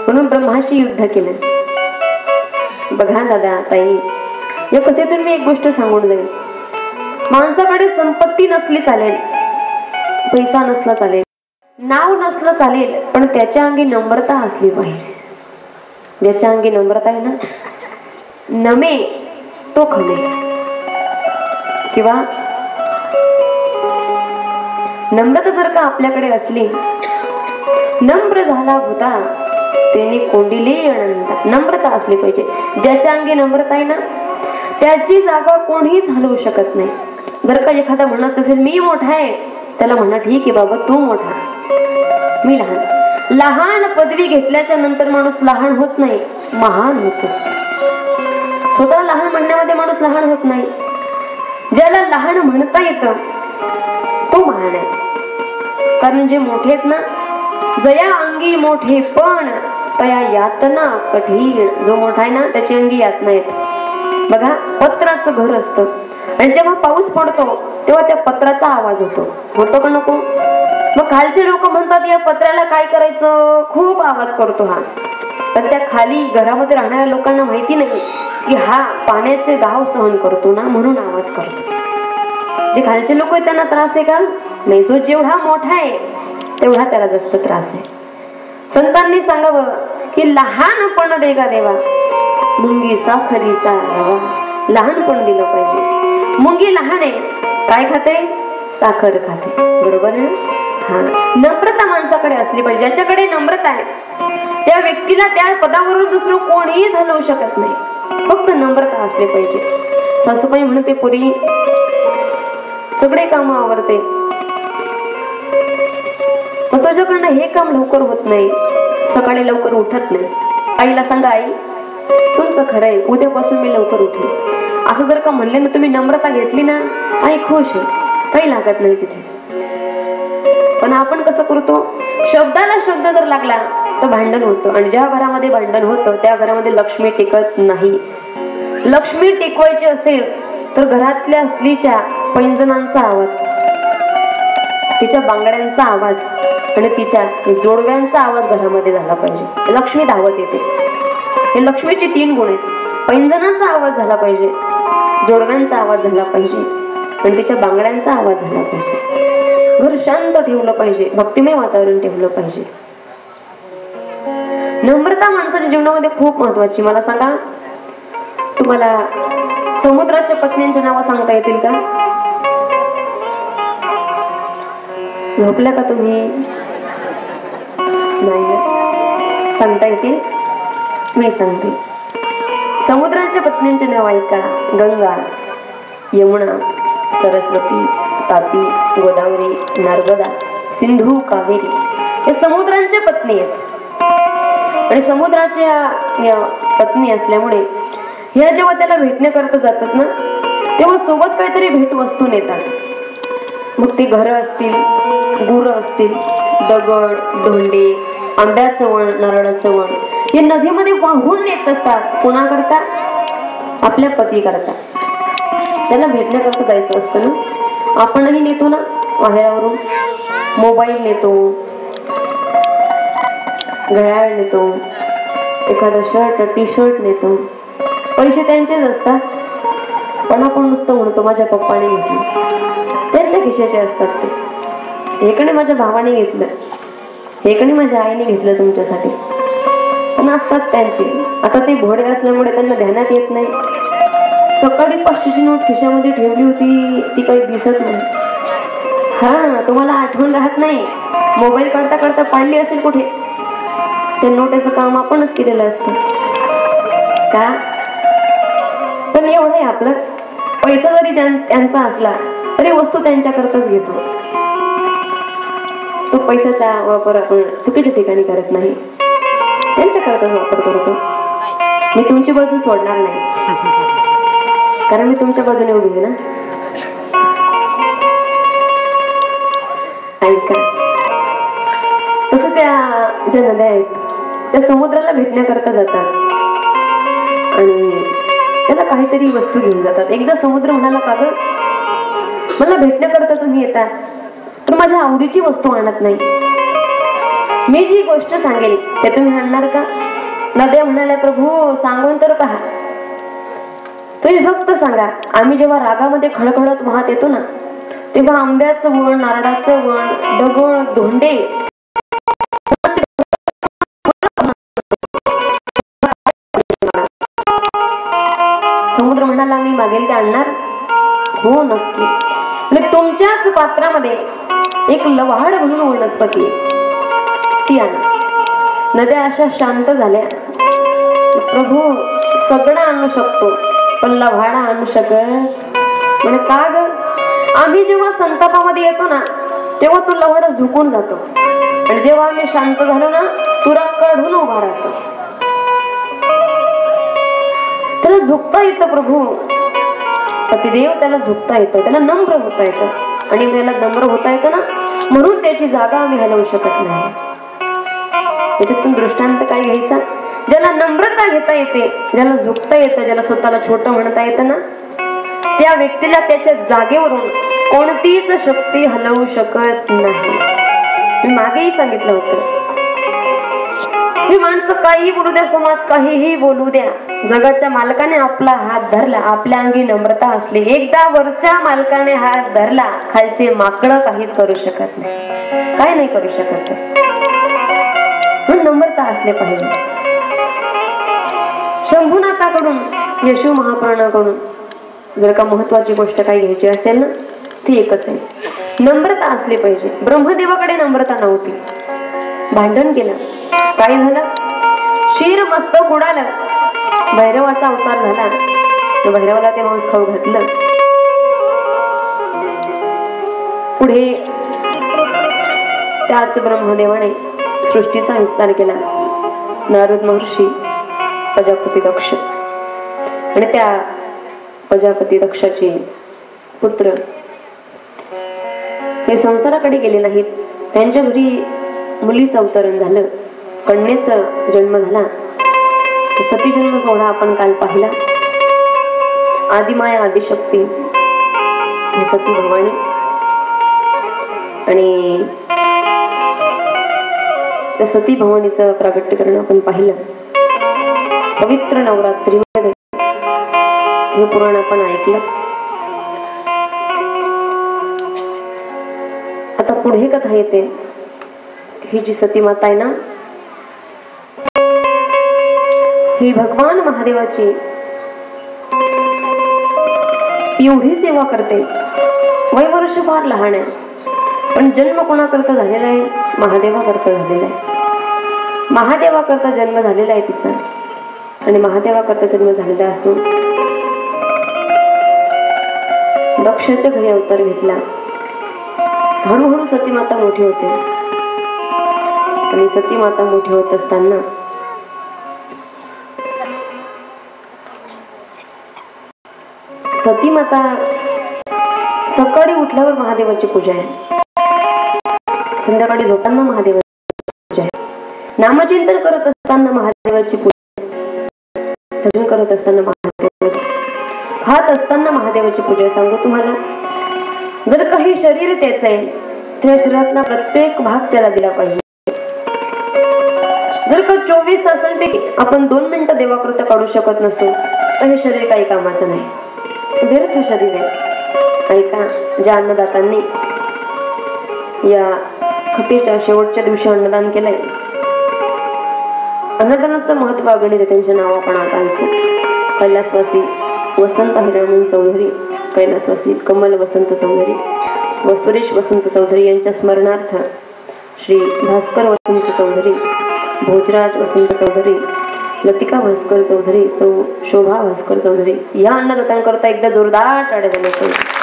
म्हणून ब्रह्माशी युद्ध केलं. बघा दादा ताई, या कथेतून मी एक गोष्ट सांगून जाईल. माणसाकडे संपत्ती नसली चालेल, पैसा नसला चालेल, नाव नसलं चालेल, पण त्याच्या अंगी नम्रता असली पाहिजे. ज्याच्या अंगी नम्रता आहे ना, नमे तो खमे. किंवा नम्रता जर का आपल्याकडे असली, नम्र झाला होता त्याने कोंडिले अनंता. नम्रता असली पाहिजे. ज्याच्या अंगी नम्रता आहे ना, त्याची जागा कोणीच हलवू शकत नाही. जर का एखादा म्हणत असेल मी मोठा आहे, त्याला म्हणा ठीक आहे बाबा, तू मोठा, मी लहान. लहान पदवी घेतल्याच्या नंतर माणूस लहान होत नाही, महान होत असतो. स्वतः लहान म्हणण्यामध्ये माणूस लहान होत नाही. ज्याला लहान म्हणता येतं तो महान आहे. कारण जे मोठे आहेत ना, जया अंगी मोठे पण तया यातना कठीण. जो मोठा आहे ना, त्याची अंगी यातना येत. बघा, पत्राचं घर असतं आणि जेव्हा पाऊस पडतो तेव्हा त्या पत्राचा आवाज होतो का नको? मग खालचे लोक म्हणतात या पत्राला काय करायचं, खूप आवाज करतो हा. पण त्या खाली घरामध्ये राहणाऱ्या लोकांना माहिती नाही की हा पाण्याचे गाव सहन करतो ना, म्हणून आवाज करतो. जे खालचे लोक आहेत त्यांना त्रास आहे का? नाही. जो जेवढा मोठा आहे तेवढा त्याला जास्त त्रास आहे. संतांनी सांगावं की लहानपण दे का देवा, मुंगी साखरीचा रवा. लहानपण दिलं पाहिजे. मुंगी लहान आहे, काय खाते? साखर खाते. बरोबर आहे ना? हा. नम्रता माणसाकडे असली पाहिजे. ज्याच्याकडे नम्रता आहे त्या व्यक्तीला त्या पदावरून दुसरं कोणीही हलवू शकत नाही. फक्त नम्रता असली पाहिजे. सासूबाई म्हणते पुरी सगळे काम आवरते, पण तुझ्याकडनं हे काम लवकर होत नाही, सकाळी लवकर उठत नाही. आईला सांगा, आई तुमचं खरंय, उद्यापासून मी लवकर उठेन. असं जर का म्हणले ना, तुम्ही नम्रता घेतली ना, आई खुश आहे, काही लागत नाही तिथे. पण आपण कसं करतो, शब्दाला शब्द जर लागला तर भांडण होतं. आणि ज्या घरामध्ये भांडण होतं त्या घरामध्ये लक्ष्मी टिकत नाही. लक्ष्मी टिकवायची असेल तर घरातल्या स्त्रीच्या पैंजणांचा आवाज, तिच्या बांगड्यांचा आवाज आणि तिच्या जोडव्यांचा आवाज घरामध्ये झाला पाहिजे. लक्ष्मी धावत येते. हे लक्ष्मीचे 3 गुण आहेत. पैंजणांचा आवाज झाला पाहिजे, जोडव्यांचा आवाज झाला पाहिजे आणि तिच्या बांगड्यांचा आवाज झाला पाहिजे. घर शांत ठेवलं पाहिजे, भक्तिमय वातावरण ठेवलं पाहिजे. नम्रता माणसाच्या जीवनामध्ये खूप महत्वाची. मला सांगा, तुम्हाला समुद्राच्या पत्न्यांची नावं सांगता येतील का? झोपल्या का तुम्ही? नाही ना? सांगता येतील? मी सांगते. समुद्राच्या पत्नींचे नाव ऐका. गंगा, यमुना, सरस्वती, तापी, गोदावरी, नर्मदा, सिंधू, कावेरी. हे समुद्रांच्या पत्नी आहेत. आणि समुद्राच्या या पत्नी असल्यामुळे ह्या जेव्हा त्याला भेटण्याकरता जातात ना, तेव्हा सोबत काहीतरी भेटवस्तू नेतात. मग ते घरं असतील, गुरं असतील, दगड, धोंडे, आंब्याचं वण, नारळाचं वण, हे नदीमध्ये वाहून नेत असतात. कोणाकरता? आपल्या पती करता. त्याला भेटण्याकरता जायचं असतं ना. आपणही नेतो ना बाहेरवरून. मोबाईल नेतो, घड्याळ नेतो, एखादा शर्ट, टी शर्ट नेतो. पैसे त्यांचेच असतात, पण आपण नुसतं म्हणतो माझ्या पप्पाने घेतलं. त्यांच्या खिशाचे असतात ते. हेकडे माझ्या भावाने घेतलं, हेकडे माझ्या आईने घेतलं तुमच्यासाठी, पण असतात त्यांचे. आता ते भोळे असल्यामुळे त्यांना ध्यानात येत नाही. सकाळी 500ची नोट खिशामध्ये ठेवली होती, ती काही दिसत नाही. हा, तुम्हाला आठवण राहत नाही. मोबाईल काढता काढता पाडली असेल कुठे. त्या नोट्याचं काम आपणच केलेलं असतं का? पण एवढं आहे आपलं, पैसा जरी त्यांचा असला तरी वस्तू त्यांच्याकरताच घेतो. तो पैशाचा वापर आपण चुकीच्या ठिकाणी करत नाही, त्यांच्याकरताच वापर करतो. मी तुमची बाजू सोडणार नाही, कारण मी तुमच्या बाजूने उभी आहे ना. ऐका, तसं त्या ज्या नद्या आहेत त्या समुद्राला भेटण्याकरता जातात आणि त्याला काहीतरी वस्तू घेऊन जातात. एकदा समुद्र म्हणाला, का गं, मला भेटण्याकरता तुम्ही येतात तर माझ्या आवडीची वस्तू आणत नाही. मी जी गोष्ट सांगेल ते तुम्ही आणणार का? नद्या म्हणाल्या, प्रभू सांगून तर पहा. तुम्ही फक्त सांगा. आम्ही जेव्हा रागामध्ये खळखळत वाहत येतो ना, तेव्हा आंब्याचं वण, नारळाचं वण, दगड, धोंडे समुद्र म्हणाला, मी मागेल ते आणणार. हो नक्की. म्हणजे तुमच्याच पात्रामध्ये एक लवाड म्हणून वनस्पती आहे, ती आणा. नद्या अशा शांत झाल्या. प्रभू सगळं आणू शकतो पण लव्हाडा आणू शकत म्हणजे का ग? आम्ही जेव्हा संतापामध्ये येतो ना, तेव्हा तो लव्हाडा झुकून जातो, आणि जेव्हा आम्ही शांत झालो ना, तुरा काढून उभा राहतो. त्याला झुकता येतं प्रभू. पतिदेव त्याला झुकता येतं, त्याला नम्र होता येतं, आणि त्याला नम्र होता येतं ना, म्हणून त्याची जागा आम्ही हलवू शकत नाही. त्याच्यातून दृष्टांत काय घ्यायचा? ज्याला नम्रता घेता येते, ज्याला झुकता येतं, ज्याला स्वतःला छोटं म्हणता येतं ना, त्या व्यक्तीला त्याच्या जागेवरून कोणतीच शक्ती हलवू शकत नाही. मी मागेही सांगितलं होतं, ही माणसं काहीही बोलू द्या, समाज काहीही बोलू द्या, जगाच्या मालकाने आपला हात धरला, आपल्या अंगी नम्रता असली, एकदा वरच्या मालकाने हात धरला, खालचे माकडं काहीच करू शकत नाही, काय नाही करू शकत. म्हणून नम्रता असले पाहिजे. शंभुनाथाकडून, येशू महापुराणाकडून जर का महत्वाची गोष्ट काही घ्यायची असेल ना, ती एकच आहे, नम्रता असली पाहिजे. ब्रह्मदेवाकडे नम्रता नव्हती, भांडण केलं, काय झालं? शिर मस्तक उडालं, भैरवाचा अवतार झाला, भैरवाला ते मांस खाऊ घातलं. पुढे त्याच ब्रह्मदेवाने सृष्टीचा विस्तार केला. नारद महर्षी, प्रजापती दक्ष, आणि त्या प्रजापती दक्षाचे पुत्र हे संसाराकडे गेले नाहीत. त्यांच्या घरी मुलीचं अवतरण झालं, कन्येचा जन्म झाला. सती जन्म सोहळा आपण काल पाहिला. आदिमाया आदिशक्ती हे सती भवानी, आणि त्या सती भवानीचं प्रागट्यकरण आपण पाहिलं. पवित्र नवरात्रीमध्ये हे पुराण आपण ऐकलं. आता पुढे कथा येते. ही जी सती माता आहे ना, ही भगवान महादेवाची एवढी सेवा करते. वय वर्ष फार लहान आहे, पण जन्म कोणाकरता झालेला आहे? महादेवाकरता झालेला आहे. महादेवाकरता जन्म झालेला आहे तिचा, आणि महादेवाकरता जन्म झालेला असून दक्षाच्या घरी अवतार घेतला. हळूहळू सती माता मोठी होते, आणि सती माता मोठी होत असताना सती माता सकाळी उठल्यावर महादेवाची पूजा आहे, संध्याकाळी झोपताना महादेवाची पूजा आहे, नामचिंतन करत असताना महादेवाची पूजा, भजन करत असताना महादेवाची, खात असताना महादेवाची पूजा. सांगू तुम्हाला, जर काही शरीर त्याच आहे, त्या शरीरातला प्रत्येक भाग त्याला दिला पाहिजे. जर का 24 तासांपैकी आपण 2 मिनिटं देवाकरता काढू शकत नसू, तर हे शरीर काही कामाचं नाही, व्यर्थ शरीर आहे. ऐका, ज्या अन्नदातांनी या खतीच्या शेवटच्या दिवशी अन्नदान केलंय, अन्नदानाचं महत्व अगणित आहे. त्यांच्या नाव आपण आता ऐकू. कैलासवासी वसंत हिरामन चौधरी, कैलासवासी कमल वसंत चौधरी व सुरेश वसंत चौधरी यांच्या स्मरणार्थ श्री भास्कर वसंत चौधरी, भोजराज वसंत चौधरी, लतिका भास्कर चौधरी, सौ शोभा भास्कर चौधरी या अन्नदातांकरता एकदा जोरदार टाळ्या झाल्या पाहिजे.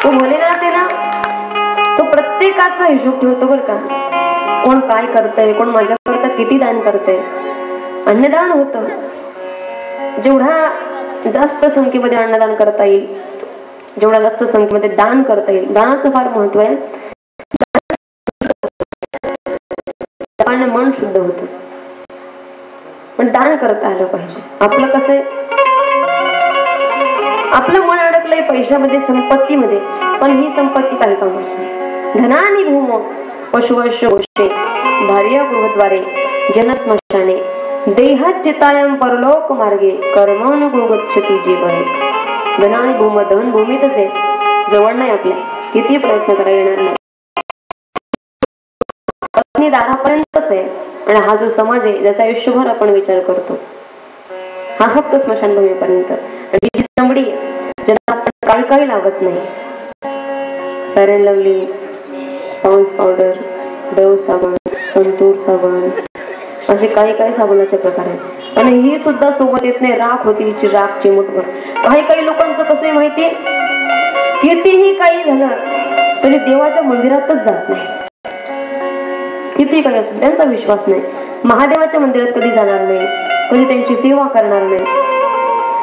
तो भोलेनाथ आहे ना, तो प्रत्येकाचा हिशोब ठेवतो बरं का. कोण काय करतंय, कोण माझ्या करता किती दान करतंय. अन्नदान होतं, जेवढा जास्त संख्येमध्ये अन्नदान करता येईल, जेवढा जास्त संख्येमध्ये दान करता येईल, दानाचं फार महत्व आहे. मन शुद्ध होतं, पण दान करता आलं पाहिजे. आपलं कसं आहे, आपलं मन अडकलंय पैशामध्ये, संपत्तीमध्ये, पण ही संपत्ती काही कामाची नाही. धनानी भूम पशुवश गोष्टे भार्य गृहद्वारे जनस्मशाने देहाच्युतायं परलोक मार्गे कर्मानुगो गच्छति जीवने. धन आणि धन भूमीतच आहे, जवळ नाही आपल्या, किती प्रयत्न करा येणार नाही. अग्नी दारापर्यंतच आहे. आणि हा जो समाज आहे ज्याचा आयुष्यभर आपण विचार करतो, हा फक्त स्मशानभूमीपर्यंत. आणि जी चमडी ज्याला आपण काही लावत नाही, Fair and Lovely, Ponds powder, Dove साबण, संतूर साबण, असे काही साबणाचे प्रकार आहेत. आणि ही सुद्धा सोबत येत नाही, राख होती हिची, राख चिमटभर. काही लोकांचं कसं आहे माहितीये, कितीही काही झालं तरी देवाच्या मंदिरातच जात नाही. किती काही असो, त्यांचा विश्वास नाही. महादेवाच्या मंदिरात कधी जाणार नाही, कधी त्यांची सेवा करणार नाही.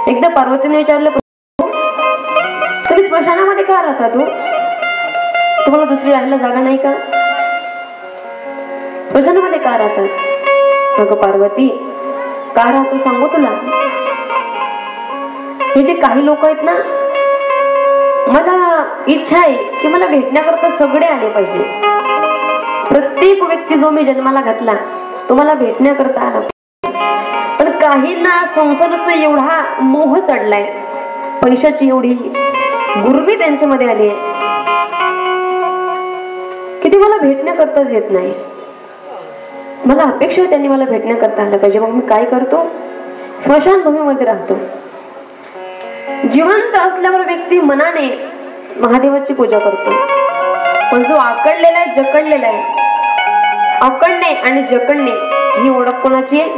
एकदा पार्वतीने विचारलं, तुम्ही स्मशानामध्ये का राहता, तुम्हाला दुसरी राहायला जागा नाही का, स्मशानामध्ये का राहतात? अगं पार्वती, का राहतो सांगू तुला. हे जे काही लोक आहेत ना, मला इच्छा आहे की मला भेटण्याकरता सगळे आले पाहिजे. प्रत्येक व्यक्ती जो मी जन्माला घातला तो मला भेटण्याकरता आला. पण काहींना संसाराचा एवढा मोह चढलाय, पैशाची एवढी गुरबी त्यांच्यामध्ये आली आहे की ते मला भेटण्याकरताच येत नाही. मला अपेक्षा त्यांनी मला भेटण्याकरता आलं पाहिजे. मग मी काय करतो, स्मशानभूमीमध्ये राहतो. जिवंत असल्यावर व्यक्ती मनाने महादेवाची पूजा करतो. पण जो आकडलेला आहे, जकडलेला आहे, आकडणे आणि जकडणे ही ओळख कोणाची आहे?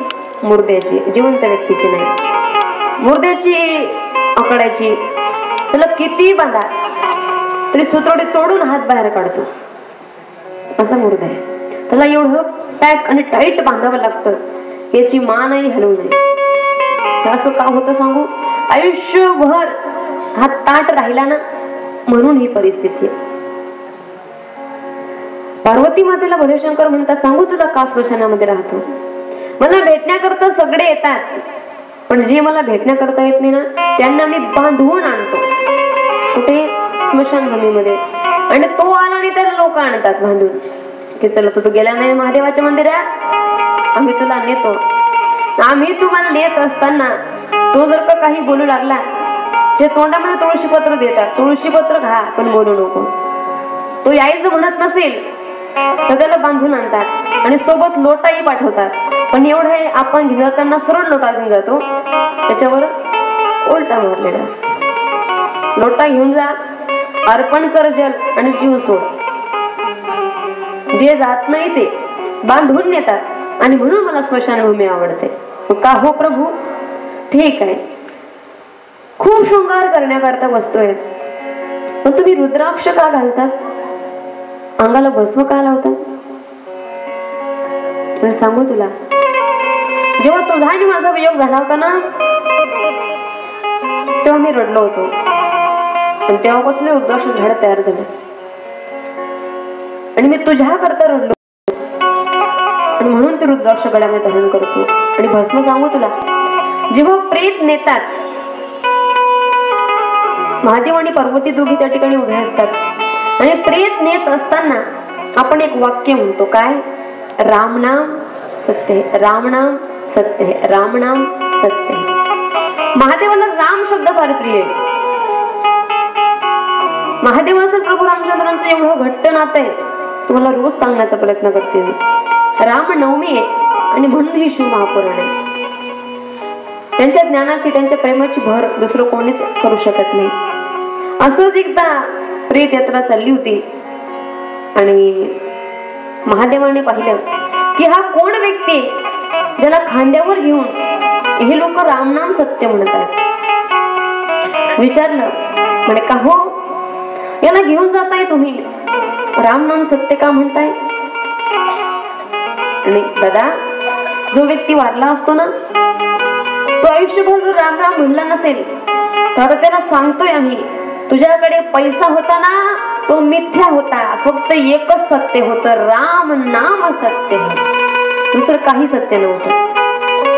मुर्द्याची, जिवंत व्यक्तीची नाही. मुर्द्याची आकडायची, त्याला किती बांधा तरी सुतोडी तोडून हात बाहेर काढतो, असा मुर्दा आहे. त्याला एवढं पॅक आणि टाईट बांधावं लागतं, याची मानही हलवू नये. असं का होतं सांगू, आयुष्यभर हा ताट राहिला ना, म्हणून ही परिस्थिती आहे. पार्वती मातेला भोलेशंकर म्हणतात, सांगू तुला का स्मशानामध्ये राहतो. मला भेटण्याकरता सगळे येतात, पण जे मला भेटण्याकरता येत नाही ना, त्यांना मी बांधवून आणतो. कुठे? स्मशानभूमीमध्ये. आणि तो आला आणि त्याला लोक आणतात बांधून, की चला तू गेला नाही महादेवाच्या मंदिरात, आम्ही तुला नेतो. आम्ही तुम्हाला नेत असताना तो जर का काही बोलू लागला, जे तोंडामध्ये तुळशी पत्र देतात, तुळशी पत्र खा पण बोलू नको. तो यायचं म्हणत नसेल तर त्याला बांधून आणतात आणि सोबत लोटाही पाठवतात. पण एवढं आहे, आपण घेऊन जाताना सरळ लोटा घेऊन जातो, त्याच्यावर उलटा मारलेला असतो. लोटा घेऊन जा, अर्पण कर जल आणि जीव सोड. जे जात नाही ते बांधून नेतात. आणि म्हणून मला स्मशानभूमी आवडते. का हो प्रभू, ठीक आहे, खूप शृंगार करण्याकरता वस्तू आहेत, पण तुम्ही रुद्राक्ष का घालतात, अंगाला भस्म का लावतात? पण सांगू तुला, जेव्हा तुझा आणि माझा वियोग झाला होता ना, तेव्हा मी रडलो होतो. पण तेव्हापासून रुद्राक्ष झाड तयार झालं आणि मी तुझ्या करता रडलो. आणि म्हणून ते रुद्राक्ष गळ्यामध्ये धारण करतो. आणि भस्म सांगू तुला, जेव्हा प्रेत नेतात, महादेव आणि पार्वती दोघी त्या ठिकाणी उभे असतात आणि प्रेत नेत असताना आपण एक वाक्य म्हणतो, काय? राम नाम सत्य है, राम नाम सत्य है, राम नाम सत्य है. महादेवाला राम शब्द फार प्रिय आहे. महादेवाचं प्रभू रामचंद्रांचं एवढं घट्ट नातं आहे, तुम्हाला रोज सांगण्याचा प्रयत्न करते मी. रामनवमी आहे आणि म्हणून ही शिव महापुराण आहे. त्यांच्या ज्ञानाची, त्यांच्या प्रेमाची भर दुसरं कोणीच करू शकत नाही. असंच एकदा प्रेत यात्रा चालली होती आणि महादेवाने पाहिलं की हा कोण व्यक्ती ज्याला खांद्यावर घेऊन हे लोक रामनाम सत्य म्हणतात. विचारलं, म्हणे का हो, याला घेऊन जाताय तुम्ही, रामनाम सत्य का म्हणताय? आणि दादा, जो व्यक्ती वारला असतो ना, तो आयुष्यभर जर राम राम म्हणला नसेल तर त्याला सांगतोय आम्ही, तुझ्याकडे पैसा होता ना, तो मिथ्या होता, फक्त एकच सत्य होतं, राम नाम सत्य है, दुसरं काही सत्य नव्हतं.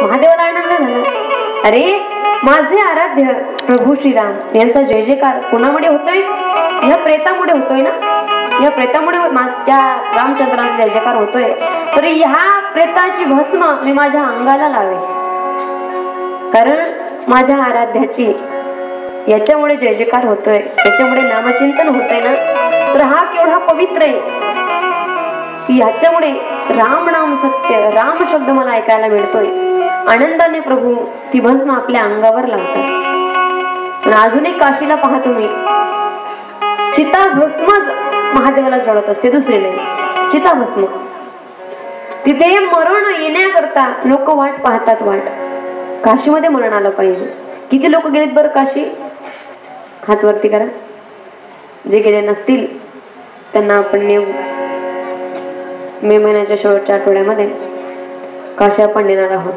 महादेवाला आनंद झाला. अरे माझे आराध्य प्रभू श्रीराम यांचा जय जयकार कोणामुळे होतोय? ह्या प्रेतामुळे होतोय ना. या प्रेतामुळे त्या रामचंद्रांचा जय जयकार होतोय, तर ह्या प्रेताची भस्म मी माझ्या अंगाला लावे, कारण माझ्या आराध्याची याच्यामुळे जय जयकार होतोय, याच्यामुळे नामचिंतन होतंय ना, तर हा केवढा पवित्र आहे की याच्यामुळे राम नाम सत्य, राम शब्द मला ऐकायला मिळतोय. आनंदाने प्रभू ती भस्म आपल्या अंगावर लावतात. पण अजून एक काशीला पाहतो मी, चिता भस्मच महादेवाला चढत असते, दुसरे नाही. चिता भस्म तिथे मरण येण्याकरता लोक वाट पाहतात. वाट काशीमध्ये मरण आलं पाहिजे. किती लोक गेलेत बरं काशी? हात वरती करा. जे गेले नसतील त्यांना आपण नेऊ. मे महिन्याच्या शेवटच्या आठवड्यामध्ये काशी आपण नेणार आहोत.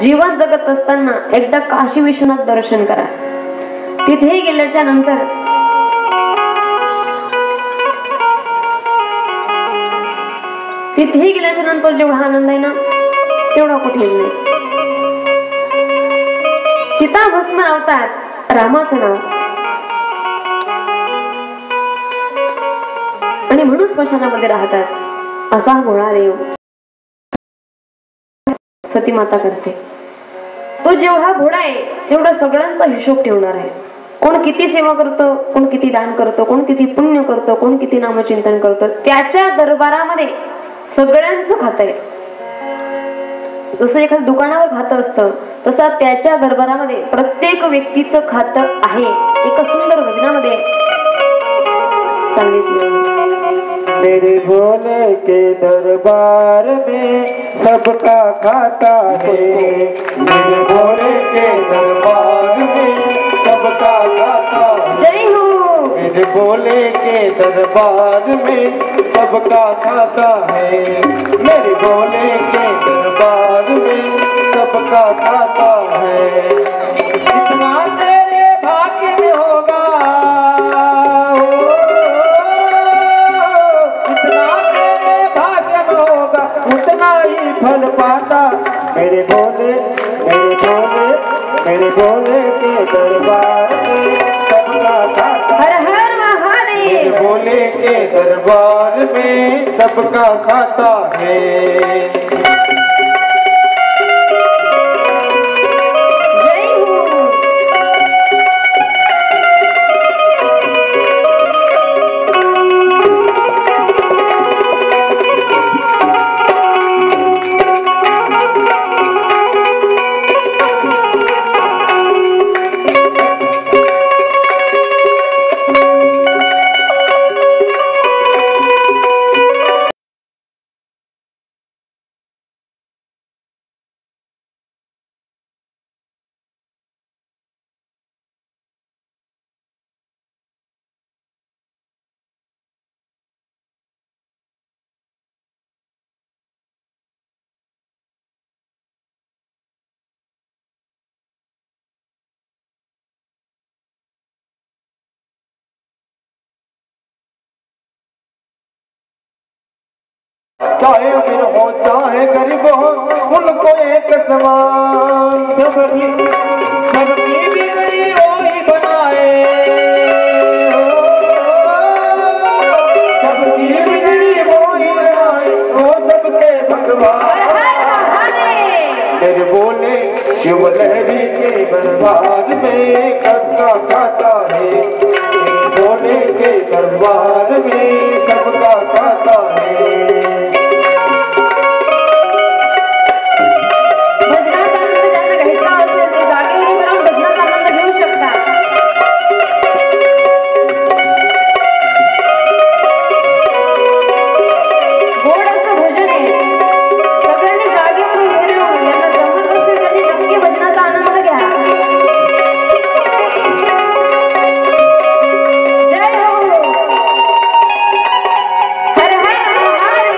जीवन जगत असताना एकदा काशी विश्वनाथ दर्शन करा. तिथे गेल्याच्या नंतर जेवढा आनंद आहे ना तेवढा कुठे नाही. चिता भस्म लावतात रामाचं नाव, आणि म्हणून स्मशानामध्ये राहतात. असा भोळा देव सती माता करते. तो जेवढा भोळा आहे तेवढा सगळ्यांचा हिशोब ठेवणार आहे. कोण किती सेवा करतो, कोण किती दान करतो, कोण किती पुण्य करतो, कोण किती नामचिंतन करतो, त्याच्या दरबारामध्ये सगळ्यांचं खातं आहे. जसं एखाद्या दुकानावर खातं असतं तसा त्याच्या दरबारामध्ये प्रत्येक व्यक्तीचं खातं आहे. एका सुंदर भजनामध्ये सांगितलं, मेरे भोले के दरबार में सबका खाता है, मेरे भोले के दरबार में सबका खाता है, जय हो. मेरे भोले के दरबार में सबका खाता है, मेरे भोले के दरबार में सबका खाता है. इतना तेरे भाग्य में होगा, उतना ही फल पाता. मेरे भोले के दरबार में सबका खाता. हर हर महादेव. मेरे भोले के दरबार में सबका खाता है. चाहे अमीर हो चाहे गरीब हो उनको एक समान, सबकी बिगड़ी वही बनाए, सबकी बिगड़ी वही बनाए, वो सबके भगवान. मेरे बोले शिव लहरी के दरबार में सबका खाता है, मेरे बोले के दरबार में सबका खाता है. हर हर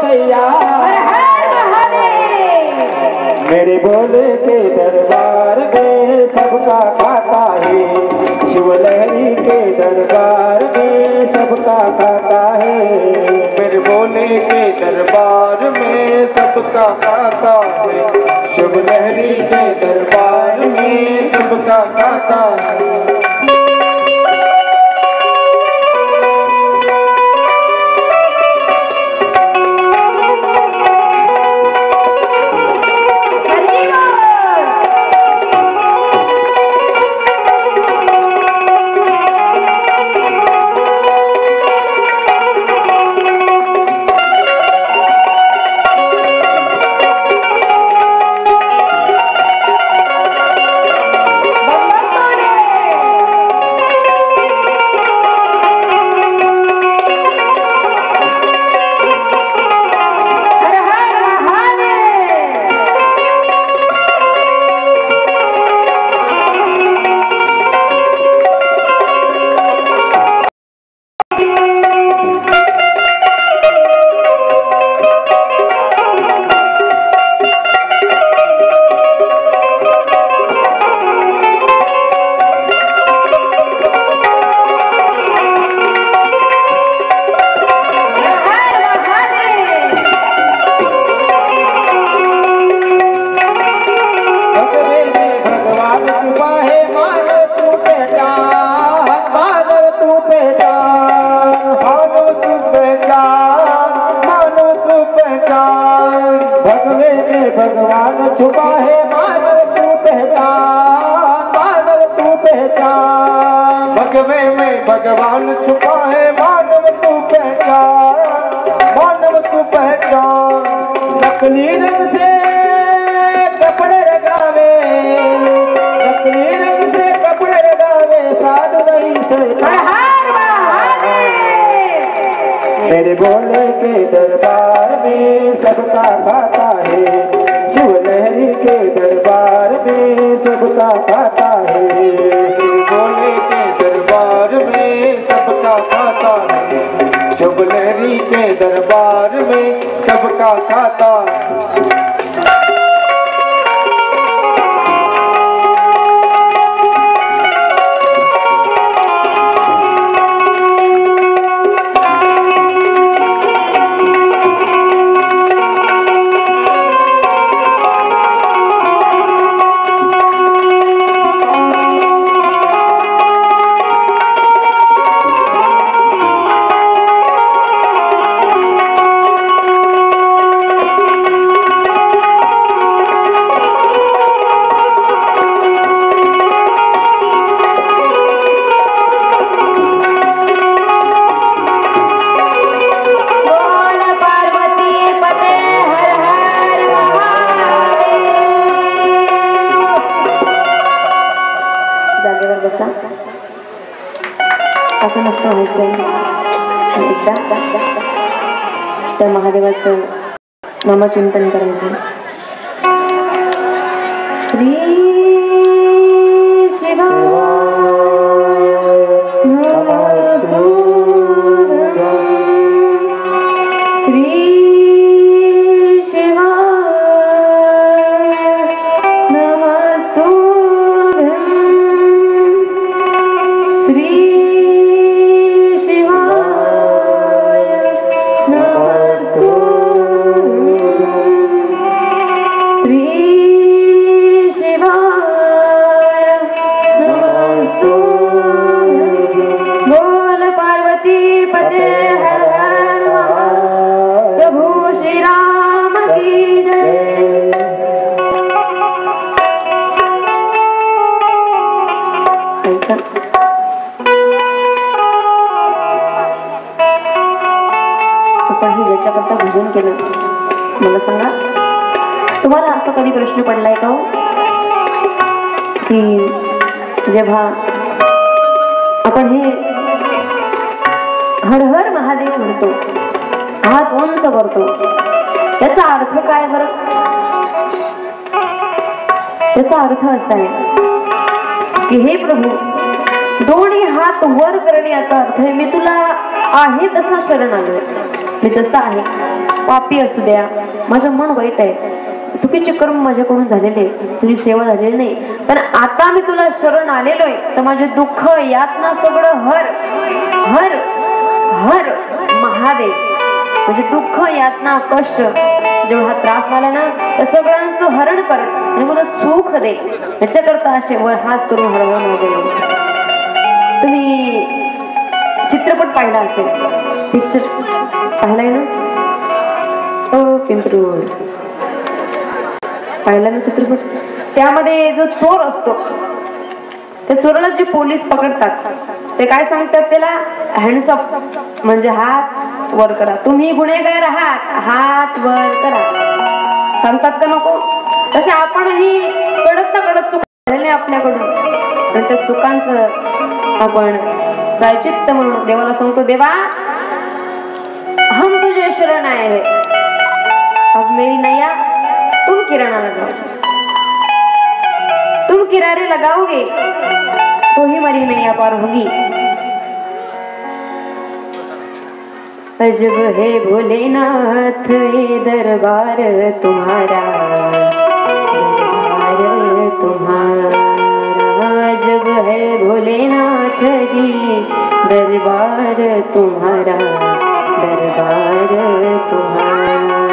तैयार। मेरे भोले के दरबार में सबका खाता है, शिवलहरी के दरबार में सबका खाता है। मेरे भोले के दरबार में सबका खाता है, शिवलहरी के दरबार में सबका खाता है। भगवान छुपा है मानव तू पहचान, मानव तू पहचान। भगवे में भगवान छुपा है मानव तू पहचान, मानव तू पहचान। नकली रंग से कपड़े लगावे, नकली रंग से कपड़े लगावे, साधु नहीं से। मेरे भोले के दरबार में सबका खाता है, शिवलहरी के दरबार में सबका खाता है। मेरे भोले के दरबार में सबका खाता है, शिवलहरी के दरबार में सबका खाता है। असं नसतं व्हायचं. एकदा त्या महादेवाचं नामचिंतन करायचं. श्री शिवा ज्याच्याकरता भजन केलं. मला सांगा, तुम्हाला असा कधी प्रश्न पडलाय का की जेव्हा आपण हे हर हर महादेव म्हणतो, हात उंच करतो, त्याचा अर्थ काय बरं? त्याचा अर्थ असा आहे की हे प्रभू, दोन्ही हात वर करणे याचा अर्थ आहे मी तुला आहे तसा शरण आलोय, मी तसा आहे. पापी असू द्या, माझं मन वाईट आहे, चुकीचे कर्म माझ्याकडून झालेले, तुझी सेवा झालेली नाही, पण आता मी तुला शरण आलेलोय, तर माझे दुःख यातना सगळं हर हर हर महादेव. म्हणजे दुःख यातना कष्ट जेवढा त्रास मला ना त्या सगळ्यांचं हरण कर आणि मला सुख दे. याच्याकरता असे वर हात करून हर हर महादेव. तुम्ही चित्रपट पाहिला असेल, पिक्चर पाहिलाय ना? पिंपरूड पाहिला ना चित्रपट? त्यामध्ये जो चोर असतो त्या चोराला जे पोलीस पकडतात ते काय सांगतात त्याला? हँड्सअप, म्हणजे हात वर करा, तुम्ही गुन्हेगार आहात, हात वर करा सांगतात का नको? तसे आपणही कडत ना कडत चूक झालेले आपल्याकडून, आणि त्या चुकांचं आपण प्रायचित्त म्हणून देवाला सांगतो, देवा हम तुझे शरण आए हैं, अब मेरी नैया तुम किराना लगाओ, तुम किनारे लगाओगे तो ही मेरी नैया पार होगी. अजब है भोलेनाथ ये दरबार तुम्हारा, दरबार तुम्हारा. अजब है भोलेनाथ जी दरबार तुम्हारा, दरबार तुम्हारा.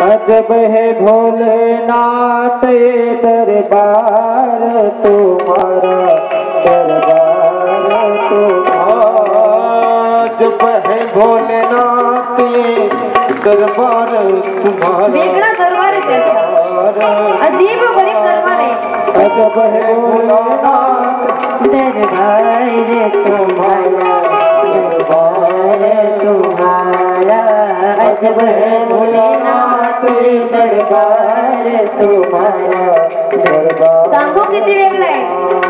अजब है भोलेनाथ ये दरबार तुम्हारा, दरबार तुम्हारा. अजब है भोलेनाथ ये दरबार तुम्हारा, वेगळा दरबार आहे त्याचा, अजीब गरीब दरबार आहे. अजब है भोलेनाथ दरबार तुम्हारा, दरबार तुम्हारा. अजब है भोलेनाथ दरबार तुम्हारा, दरबार. सांगू किती वेगळं आहे,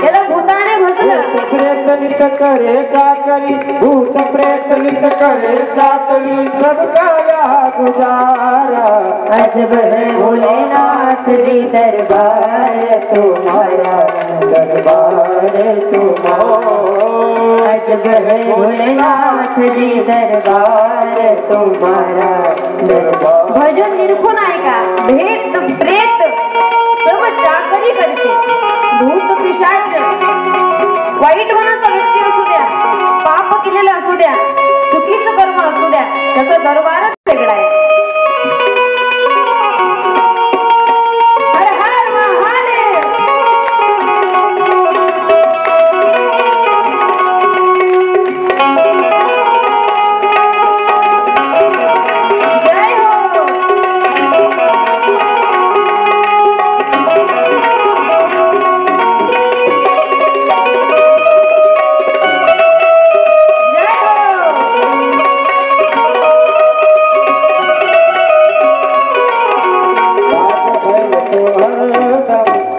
याला भूताने भजलं. प्रेत नित करे चाकरी, भूत प्रेत नित करे चाकरी, सबका यहाँ गुजारा. अजब है भोलेनाथ जी दरबार तुम्हारा, दरबार तुम्हारा. अजब है भोलेनाथ जी दरबार तुम्हारा, दरबार. भजन निरखून ऐका, भेद प्रेत सर्व चाकरी करते, भूत पिशाच वाईट मनाचा व्यक्ती असू द्या, पाप केलेलं असू द्या, चुकीचं कर्म असू द्या, त्याचा दरबारच वेगळा आहे. हर हर महादेव. जय हो.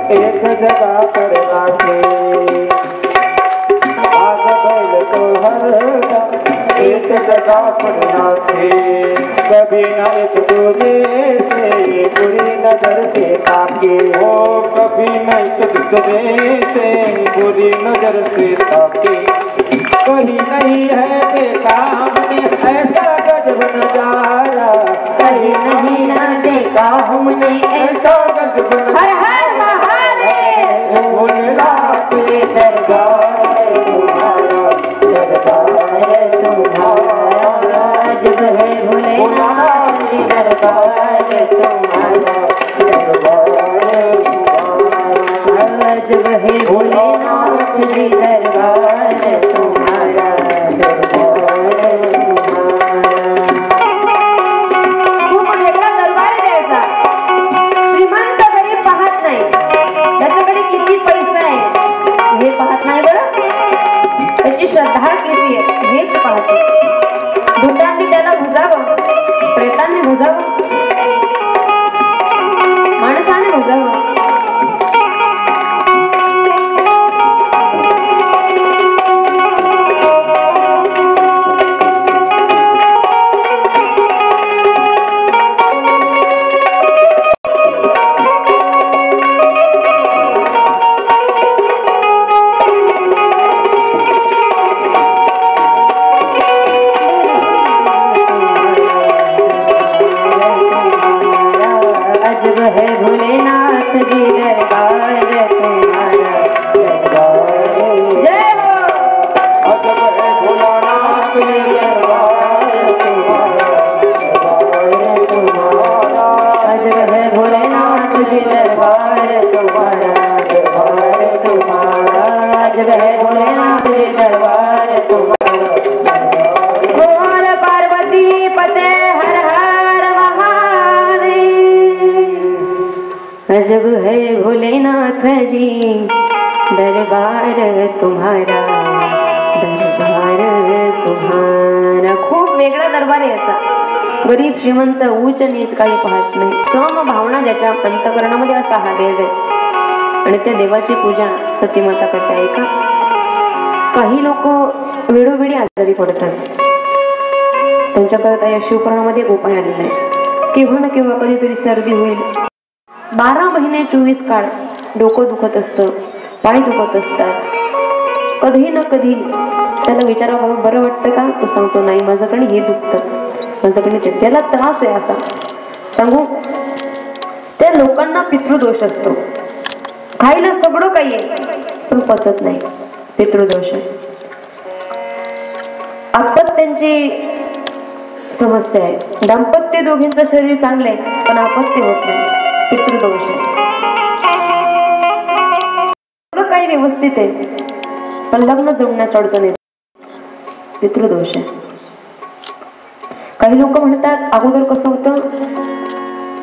एक जगह पर नाचे, आज बैल तो हरदम एक जगह पर नाचे. कभी न एक दूसरे से बुरी नजर से ताके, हो कभी न एक दूसरे से बुरी नजर से ताके. कहीं नहीं है देखा हमने ऐसा गजब नजारा, कहीं नहीं ना देखा हमने ऐसा. गजब हर हर महादेव. भोलेनाथ ये दरबार तुम्हारा, दरबार तुम्हारा. अजब है भोलेनाथ जी दरबार तुम्हारा, दरबार तुम्हारा. अजब है भोलेनाथ जी दरबार तुम्हारा, दरबार तुम्हारा. खूप वेगळा दरबार आहे द्यायचा. श्रीमंत गरीब पाहत नाही, त्याच्याकडे किती पैसा आहे हे पाहत नाही बरं, त्याची श्रद्धा किती आहे हेच पाहतो. भूतांनी त्याला भुजावं, प्रेतांनी भुजावं, माणसाने भुजावं. अजब है भोलेनाथ जी दरबार तुम्हारा, दरबार तुम्हारा. खूप वेगळा दरबार आहे याचा. गरीब श्रीमंत उच्च नीच काही पाहत नाही. सम भावना ज्याच्या अंतकरणामध्ये असा हा देव आहे आणि त्या देवाची पूजा सतीमाता करते. आहे का? काही लोक वेळोवेळी आजारी पडतात. त्यांच्याकरता या शिवपुराणामध्ये एक उपाय आलेला आहे. केव्हा ना केव्हा कधीतरी सर्दी होईल. 12 महिने 24 काळ डोकं दुखत असतं, पाय दुखत असतात. कधी ना कधी त्याला विचारा, बाबा बरं वाटतं का? तो सांगतो नाही, माझ्याकडे हे दुखतं, माझ्याकडे ते. ज्याला त्रास आहे असा सांगू, त्या लोकांना पितृदोष असतो. खायला सगळं काही आहे पण पचत नाही, पितृदोष आहे. अपत्यांची समस्या आहे. दाम्पत्य दोघींचं शरीर चांगलं आहे पण अपत्य होत नाही, पितृदोष आहे. सगळं काही व्यवस्थित आहे पण लग्न जमण्यास अडचण येते, पितृदोष आहे. काही लोक म्हणतात अगोदर कसं होतं,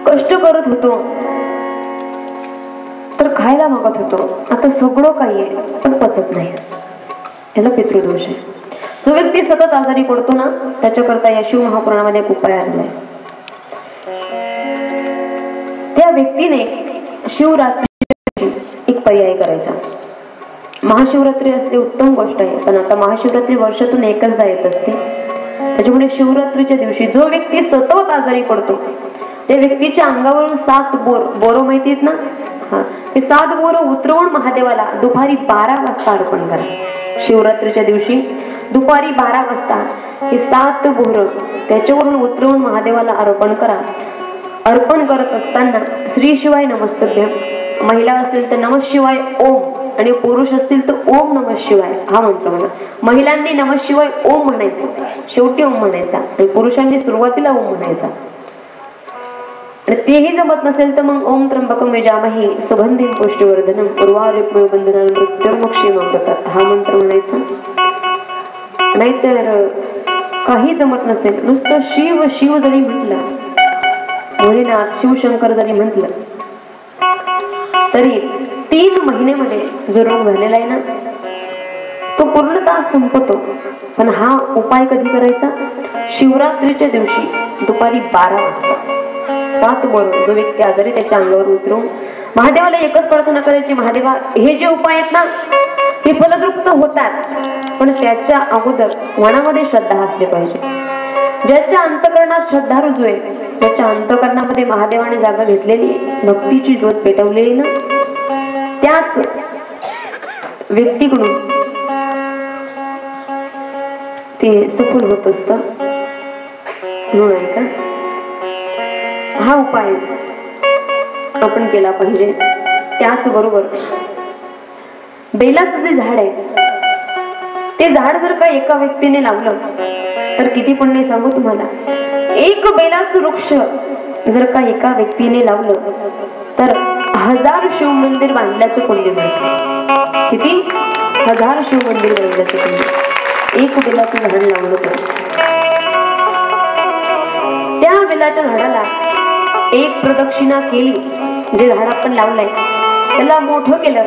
कष्ट करत होतो तर खायला मागत होतो, आता सगळं काही आहे पण पचत नाही, याला पितृदोष आहे. जो व्यक्ती सतत आजारी पडतो ना, त्याच्याकरता या शिव महापुराणामध्ये एक उपाय आलेला आहे. त्या व्यक्तीने शिवरात्री एक पर्याय करायचा. महाशिवरात्री असते उत्तम गोष्ट आहे, पण आता महाशिवरात्री वर्षातून एकचदा येत असते. त्याच्यामुळे शिवरात्रीच्या दिवशी जो व्यक्ती सतत आजारी पडतो त्या व्यक्तीच्या अंगावरून 7 बोर माहितीत ना, ते 7 बोर उतरवून महादेवाला दुपारी 12 वाजता अर्पण करा. शिवरात्रीच्या दिवशी दुपारी 12 वाजता हे 7 बोर त्याच्यावरून उतरवून महादेवाला अर्पण करा. अर्पण करत असताना श्री शिवाय नमस्तुभ्यम, महिला असेल तर नमः शिवाय ओम, आणि पुरुष असतील तर ओम नमः शिवाय हा मंत्र म्हणा. महिलांनी नमः शिवाय ओम म्हणायचं, शेवटी ओम म्हणायचा, आणि पुरुषांनी सुरुवातीला ओम म्हणायचा. आणि तेही जमत नसेल तर मग ओम त्र्यंबकम यजामहे सुगंधिं पुष्टिवर्धनम उर्वारुकमेव बंधनान् मृत्युर्मुक्षीमामृतात् हा मंत्र म्हणायचा. नाहीतर काही जमत नसेल, नुसतं शिव शिव जरी म्हटलं, भोलेनाथ शिवशंकर जरी म्हटलं तरी 3 महिन्यामध्ये जो रोग झालेला आहे ना तो पूर्णतः संपतो. पण हा उपाय कधी करायचा? शिवरात्रीच्या दिवशी दुपारी 12 वाजता 7 बोर जो व्यक्ती आजारी त्याच्या अंगावर उतरवून महादेवाला एकच प्रार्थना करायची, महादेवा हे जे उपाय आहेत ना हे फलद्रुप्त होतात, पण त्याच्या अगोदर मनामध्ये श्रद्धा असली पाहिजे. ज्याच्या अंतकरणात श्रद्धा रुजू आहे, त्याच्या अंतकरणामध्ये महादेवाने जागा घेतलेली भक्तीची ज्योत पेटवलेली ना, त्याच व्यक्तीकडून ते सफल होत असत. म्हणून ऐका, हा उपाय आपण केला पाहिजे. त्याचबरोबर बेलाचं जे झाड आहे ते झाड जर का एका व्यक्तीने लावलं तर किती पुण्य सांगू तुम्हाला. एक बेलाचं वृक्ष जर का एका व्यक्तीने लावलं तर 1000 शिव मंदिर बांधल्याचं पुण्य मिळतं. किती? 1000 शिव मंदिर बांधल्याचं पुण्य एक बेलाचं झाड लावलं तर. त्या बेलाच्या झाडाला एक प्रदक्षिणा केली, जे झाड आपण लावलंय त्याला मोठं केलं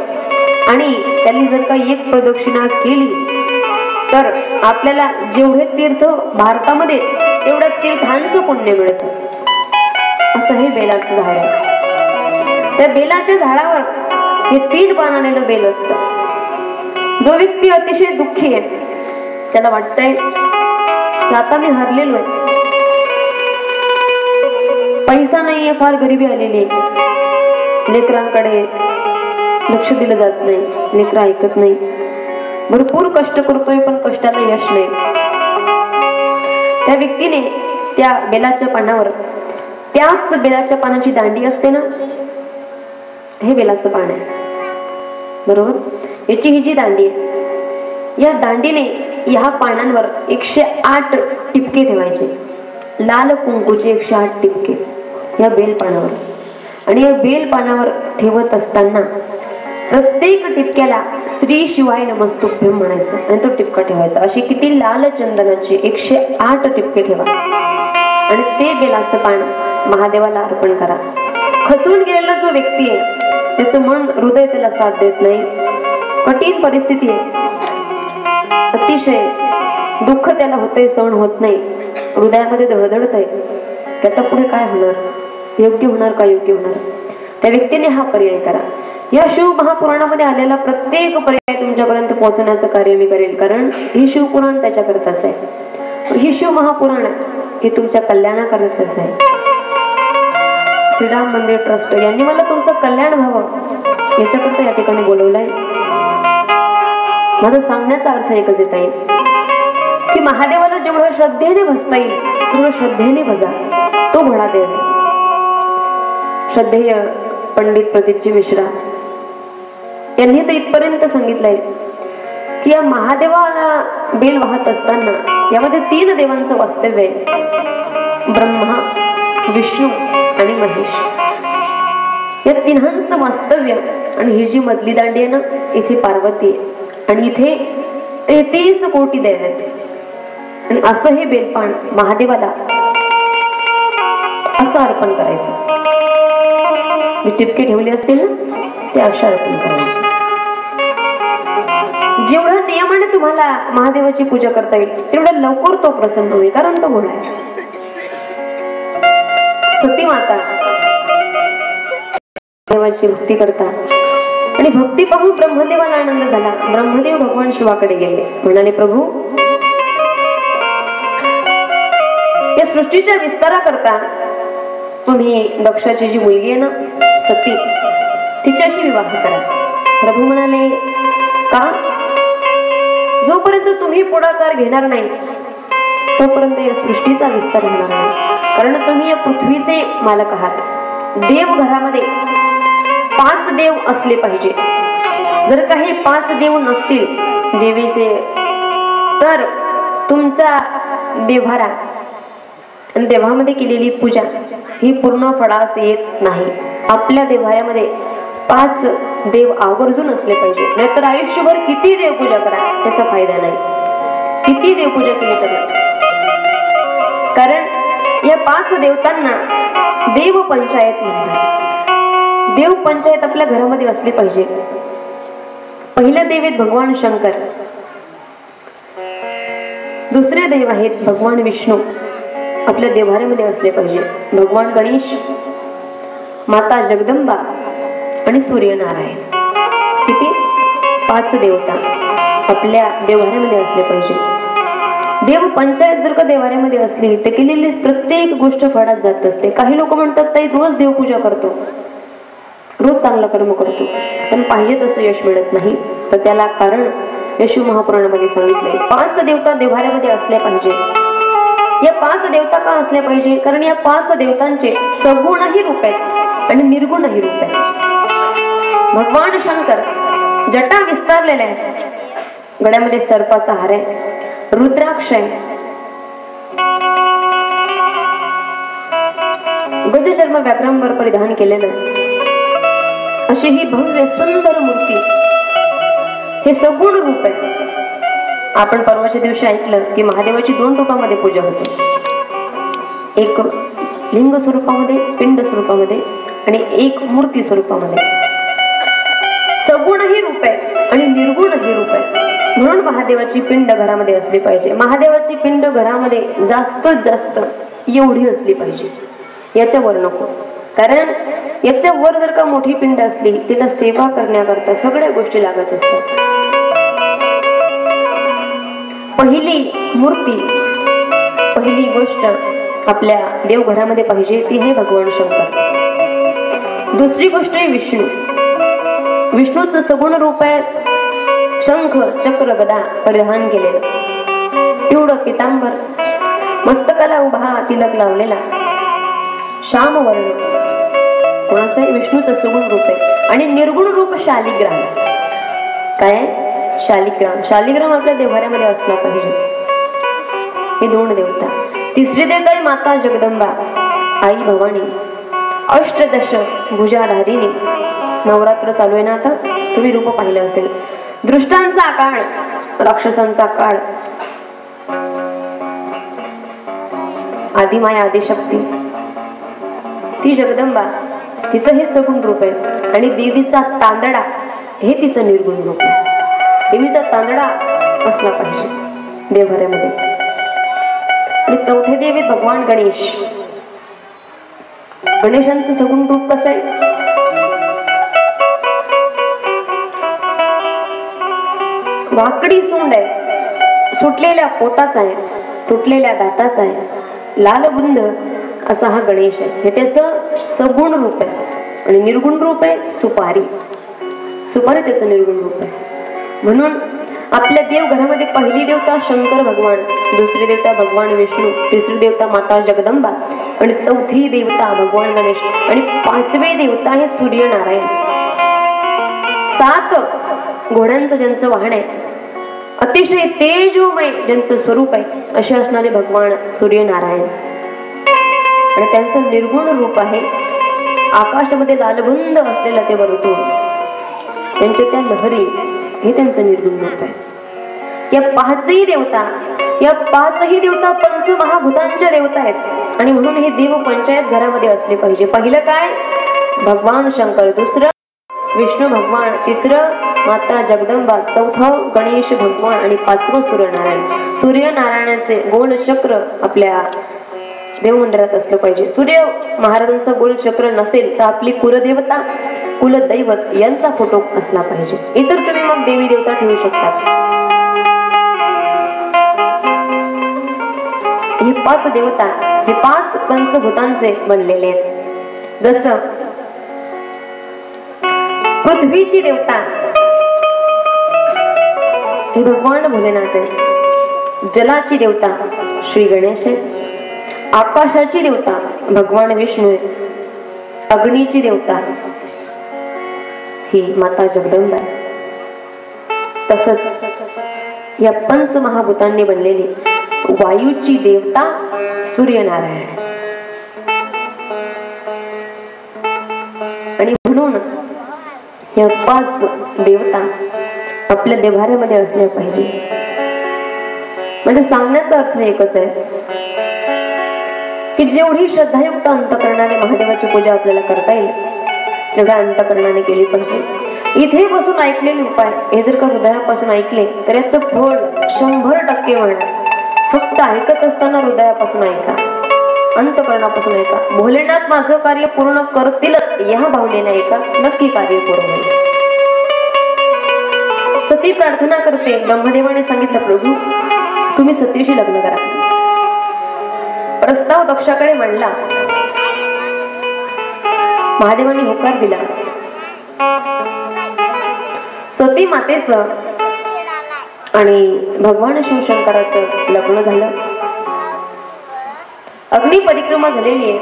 आणि त्यांनी जर का एक प्रदक्षिणा केली तर आपल्याला जेवढे तीर्थ भारतामध्ये तेवढ्या तीर्थांचं पुण्य मिळतं. असं हे बेलाचं झाड आहे. त्या बेलाच्या झाडावर हे 3 पानानेलं बेल असतं. जो व्यक्ती अतिशय दुःखी आहे, त्याला वाटतंय की आता मी हरलेलो आहे, पैसा नाहीये, फार गरिबी आलेली आहे, लेकरांकडे लक्ष दिलं जात नाही, लेकरं ऐकत नाही, भरपूर कष्ट करतोय पण कष्टाला यश नाही. त्या व्यक्तीने त्या बेलाच्या पानावर, त्याच बेलाच्या पानाची दांडी असते ना, हे बेलाचं पान आहे बरोबर. याची ही जी दांडी आहे, या दांडीने ह्या पानांवर 108 टिपके ठेवायचे, लाल कुंकूचे 108 टिपके या बेल पानावर. आणि या बेल पानावर ठेवत असताना प्रत्येक टिपक्याला श्री शिवाय नमस्तुभ्यम म्हणायचं आणि तो टिपका ठेवायचा. अशी किती? लाल चंदनाचे 108 टिपके ठेवा आणि ते बेलाचं पान महादेवाला अर्पण करा. खचून गेलेला जो व्यक्ती आहे त्याचं मन हृदय त्याला साथ देत नाही. कठीण परिस्थिती आहे, अतिशय दुःख त्याला होतंय, सहन होत नाही, हृदयामध्ये धडधडत आहे की आता पुढे काय होणार, योग्य होणार का योग्य होणार. त्या व्यक्तीने हा पर्याय करा. या शिव महापुराणामध्ये आलेला प्रत्येक पर्याय तुमच्यापर्यंत पोहोचवण्याचं कार्य मी करेल, कारण हे शिवपुराण त्याच्याकरताच आहे. ही शिव महापुराण हे तुमच्या कल्याणाकरताच आहे. श्रीराम मंदिर ट्रस्ट यांनी मला तुमचं कल्याण व्हावं याच्याकरता या ठिकाणी बोलवलंय. माझा सांगण्याचा अर्थ एकच येता येईल की महादेवाला जेवढं श्रद्धेने भजता येईल तेवढं श्रद्धेने भजा, तो महादेव आहे. श्रद्धेय पंडित प्रदीपजी मिश्रा यांनी तर इथपर्यंत सांगितलंय की या महादेवाला बेल वाहत असताना यामध्ये 3 देवांचं वास्तव्य आहे, ब्रह्मा, विष्णू आणि महेश. या तिन्हांचं वास्तव्य. आणि ही जी मधली दांडी आहे ना, इथे पार्वती आहे आणि इथे 33 कोटी देव आहेत. आणि असं हे बेलपान महादेवाला असं अर्पण करायचं. जे टिपके ठेवले असतील ना ते अशा अर्पण करायचे. जेवढं नियमाने तुम्हाला महादेवाची पूजा करता येईल तेवढं लवकर तो प्रसन्न होईल, कारण तो भोळा आहे. सती माता देवाची भक्ती करता आणि भक्ती पाहून ब्रह्मदेवाला आनंद झाला. ब्रह्मदेव भगवान शिवाकडे गेले, म्हणाले प्रभू या सृष्टीच्या विस्ताराकरता तुम्ही दक्षाची जी मुलगी आहे ना सती तिच्याशी विवाह करा. प्रभू म्हणाले का? जोपर्यंत तुम्ही पुढाकार घेणार नाही तोपर्यंत या सृष्टीचा विस्तार होणार नाही, कारण तुम्ही या पृथ्वीचे मालक आहात. देव घरामध्ये 5 देव असले पाहिजे. जर काही 5 देव नसतील देवीचे तर तुमचा देव्हारा आणि देवामध्ये केलेली पूजा ही पूर्ण फळास येत नाही. आपल्या देव्हाऱ्यामध्ये 5 देव आवर्जून असले पाहिजे, नाहीतर आयुष्यभर किती देवपूजा करा त्याचा फायदा नाही, किती देवपूजा केली तरी. कारण या 5 देवतांना देव पंचायत म्हणतात. देव पंचायत आपल्या घरामध्ये असली पाहिजे. पहिल्या देव आहेत भगवान शंकर, दुसरे देव आहेत भगवान विष्णू, आपल्या देव्हाऱ्यामध्ये असले पाहिजे. भगवान गणेश, माता जगदंबा आणि सूर्यनारायण. किती? 5 देवता आपल्या देव्हाऱ्यामध्ये असले पाहिजे. देव पंचायत जर का देव्हाऱ्यामध्ये असली तर केलेली प्रत्येक गोष्ट फळात जात असते. काही लोक म्हणतात ताई रोज देवपूजा करतो, रोज चांगलं कर्म करतो, पण पाहिजे तसं यश मिळत नाही. तर त्याला कारण या शिव महापुराणामध्ये सांगितलंय. 5 देवता देव्हाऱ्यामध्ये असल्या पाहिजे. या 5 देवता का असल्या पाहिजे? कारण या 5 देवतांचे सगुणही रूप आहेत आणि निर्गुणही रूप आहेत. भगवान शंकर जटा विस्तारलेल्या आहेत, गळ्यामध्ये सर्पाचा हार आहे, रुद्राक्ष आहे, गजचर्म व्याघ्रांबर परिधान केलेलं, अशी ही भव्य सुंदर मूर्ती, हे सगुण रूप आहे. आपण परवाच्या दिवशी ऐकलं की महादेवाची 2 रूपामध्ये पूजा होते, एक लिंग स्वरूपामध्ये, पिंड स्वरूपामध्ये आणि एक मूर्ती स्वरूपामध्ये. सगुणही रूप आहे आणि निर्गुणही रूप आहे. म्हणून महादेवाची पिंड घरामध्ये असली पाहिजे. महादेवाची पिंड घरामध्ये जास्तीत जास्त एवढी असली पाहिजे, याच्यावर नको. कारण याच्यावर जर का मोठी पिंड असली तिला सेवा करण्याकरता सगळ्या गोष्टी लागत असतात. पहिली मूर्ती, पहिली गोष्ट आपल्या देवघरामध्ये पाहिजे ती आहे भगवान शंकर. दुसरी गोष्ट आहे विष्णू. विष्णूचं सगुण रूप आहे, शंख चक्र गदा परिधान केलेलं, पिवळं पितांबर, मस्तकाला उभा तिलक लावलेला, श्याम वर्ण. कोणाचं आहे? विष्णूचं सगुण रूप आहे. आणि निर्गुण रूप शालिग्राम. काय? शालिग्राम. शालिग्राम आपल्या देव्हाऱ्यामध्ये असला पाहिजे. हे 2 देवता. तिसरी देवता आहे माता जगदंबा, आई भवानी, अष्टदश भुजाधारिणी. नवरात्र चालू आहे ना आता, तुम्ही रूप पाहिलं असेल. दृष्टांचा काळ, राक्षसांचा काळ, आदिमाया आदिशक्ती ती जगदंबा, तिचं हे सगुण रूप आहे. आणि देवीचा तांदळा हे तिचं निर्गुण रूप आहे. देवीचा तांदळा असला पाहिजे देवघरामध्ये. आणि चौथे देव आहेत भगवान गणेश. गणेशांचं सगुण रूप कसं आहे? वाकडी सोंड आहे, सुटलेल्या पोटाचा आहे, तुटलेल्या दाताचा आहे, लालबुंद असा हा गणेश आहे. हे त्याचं सगुण रूप आहे. आणि निर्गुण रूप आहे सुपारी. सुपारी त्याचं निर्गुण रूप आहे. म्हणून आपल्या देवघरामध्ये पहिली देवता शंकर भगवान, दुसरी देवता भगवान विष्णू, तिसरी देवता माता जगदंबा आणि चौथी देवता भगवान गणेश आणि पाचवे देवता हे सूर्यनारायण. 7 घोड्यांचं ज्यांचं वाहन आहे, अतिशय तेजोमय ज्यांचं स्वरूप आहे, असे असणारे भगवान सूर्यनारायण. आणि त्यांचं निर्गुण रूप आहे आकाशामध्ये लालबुंद असलेला ते वर्तुळ, त्यांच्या त्या लहरी, हे त्यांचं निर्गुण रूप आहे. या पाचही देवता पंचमहाभूतांच्या देवता आहेत. आणि म्हणून हे देव पंचायत घरामध्ये असले पाहिजे. पहिलं काय? भगवान शंकर, दुसरं विष्णू भगवान, तिसरं माता जगदंबा, चौथं गणेश भगवान आणि पाचवं सूर्यनारायण. सूर्यनारायणाचे गोल चक्र आपल्या देव मंदिरात असलं पाहिजे. सूर्य महाराजांचं गोल चक्र नसेल तर आपली कुलदेवता, कुलदैवत यांचा फोटो असला पाहिजे. इतर तुम्ही मग देवी देवता ठेवू शकता. हे 5 देवता हे 5 पंचभूतांचे बनलेले आहेत. जसं पृथ्वीची देवता हे भगवान भोलेनाथ आहे. जलाची देवता श्री गणेश आहे. आकाशाची देवता भगवान विष्णू आहे. अग्नीची देवता ही माता जगदंबा आहे. तसंच या पंचमहाभूतांनी बनलेली वायूची देवता सूर्यनारायण. आणि म्हणून या 5 देवता आपल्या देवाऱ्यामध्ये असल्या पाहिजे. म्हणजे सांगण्याचा अर्थ एकच आहे की जेवढी श्रद्धायुक्त अंतकरणाने महादेवाची पूजा आपल्याला करता येईल तेवढ्या अंतकरणाने केली पाहिजे. इथे बसून ऐकलेले उपाय हे जर का हृदयापासून ऐकले तर याचं फळ 100% मिळणार. फक्त ऐकत असताना हृदयापासून ऐका, अंतकरणापासून ऐका. भोलेनाथ माझं कार्य पूर्ण करतीलच या भावनेने ऐका, नक्की कार्य पूर्ण होईल. सती प्रार्थना करते. ब्रह्मदेवाने सांगितलं, प्रभू तुम्ही सतीशी लग्न करा. प्रस्ताव दक्षाकडे मांडला. महादेवांनी होकार दिला. सती मातेचं आणि भगवान शिवशंकराचं लग्न झालं. अग्नी परिक्रमा झालेली आहे.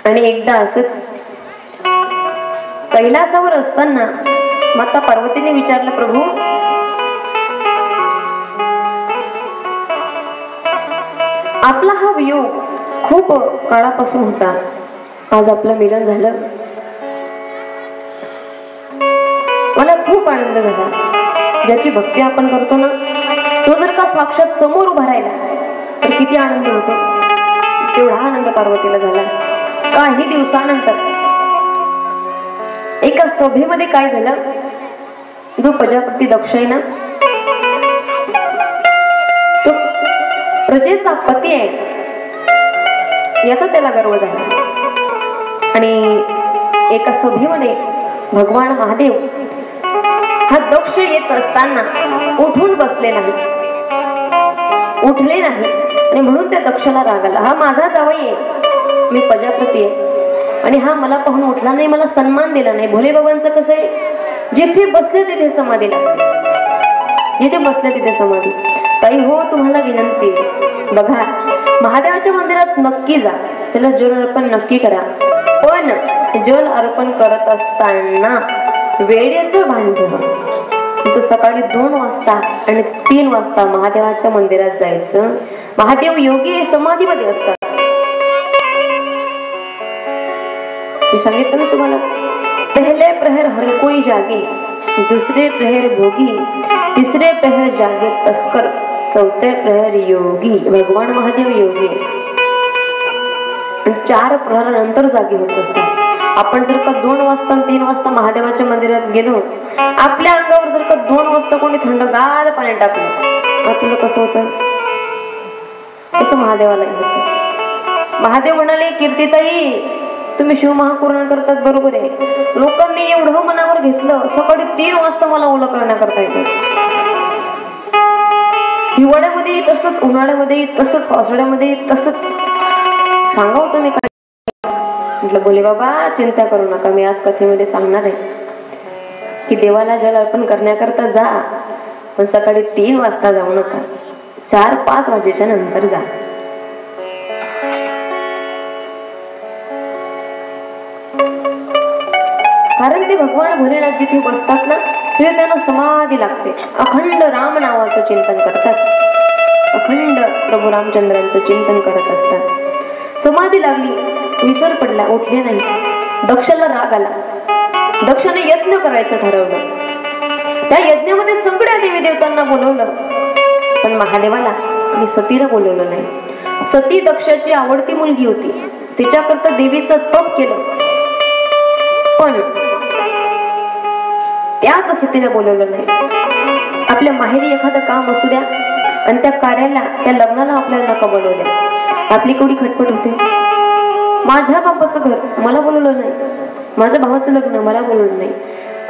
आणि एकदा असंच कैलासावर असताना माता पार्वतीने विचारलं, प्रभू आपला हा वियोग खूप काळापासून होता, आज आपलं मिलन झालं, मला खूप आनंद झाला. ज्याची भक्ती आपण करतो ना तो जर का साक्षात समोर उभा राहिला तर किती आनंद होतो. तेवढा आनंद पार्वतीला झाला. काही दिवसानंतर एका सभेमध्ये काय झालं, जो प्रजापती दक्ष आहे ना तो प्रजेचा पती आहे याचा त्याला गर्व झाला. आणि एका सभेमध्ये भगवान महादेव हा दक्ष येत असताना उठून बसले नाही, उठले नाही. आणि म्हणून त्या दक्षाला राग आला. हा माझा जावई आहे, मी प्रजापती आहे आणि हा मला पाहून उठला नाही, मला सन्मान दिला नाही. भोले बाबांचं कसं आहे, जिथे बसले तिथे समाधी लागते, जिथे बसले तिथे समाधी. ताई हो तुम्हाला विनंती आहे, बघा महादेवाच्या मंदिरात नक्की जा, त्याला जल अर्पण नक्की करा. पण जल अर्पण करत असताना वेळेचं भान ठेवा. तो सकाळी 2 वाजता आणि 3 वाजता महादेवाच्या मंदिरात जायचं. महादेव योगी समाधीमध्ये असतात. मी सांगितलं ना तुम्हाला, पहले प्रहर हर कोई जागे, दुसरे प्रहर भोगी, तिसरे प्रहर जागे तस्कर, चौथे प्रहर योगी. भगवान महादेव योगी. 4 प्रहरानंतर जागी होत असतात. आपण जर का 2 वाजता 3 वाजता महादेवाच्या मंदिरात गेलो, आपल्या अंगावर जर का 2 वाजता कोणी थंडगार पाणी टाकलं, आपल्याला कसं होतं? तसं महादेवालाही होतं. महादेव म्हणाले, कीर्तिताई तुम्ही शिवमहापूर्ण करतात बरोबर आहे, लोकांनी एवढं मनावर घेतलं, सकाळी 3 वाजता मला ओलं करण्याकरता येतं. हिवाळ्यामध्ये तसंच, उन्हाळ्यामध्ये तसंच, पावसाळ्यामध्ये तसंच. सांगाव तुम्ही काय? म्हटलं बोले बाबा चिंता करू नका, मी आज कथेमध्ये सांगणार आहे की देवाला जल अर्पण करण्याकरता जा, पण सकाळी 3 वाजता जाऊ नका, 4-5 वाजेच्या नंतर जा. कारण ते भगवान भोलेनाथ जिथे बसतात ना, तिथे त्यांना समाधी लागते. अखंड राम नावाचं चिंतन करतात, अखंड प्रभू रामचंद्रांचं चिंतन करत असतात. समाधी लागली, विसर पडला, उठले नाही. दक्षाला राग आला. दक्षाने यज्ञ करायचं ठरवलं. त्या यज्ञामध्ये सगळ्या देवी देवतांना बोलवलं, पण महादेवाला आणि सतीला बोलवलं नाही. सती दक्षाची आवडती मुलगी होती, तिच्याकरता देवीचं तप केलं, पण त्याच सतीला बोलवलं नाही. आपल्या माहेरी एखादं काम असू द्या आणि त्या कार्याला, त्या लग्नाला आपल्याला नका बोलवू द्या. आपली केवढी खटपट होते. माझ्या बापाचं घर मला बोलवलं नाही, माझ्या भावाचं लग्न मला बोलवलं नाही,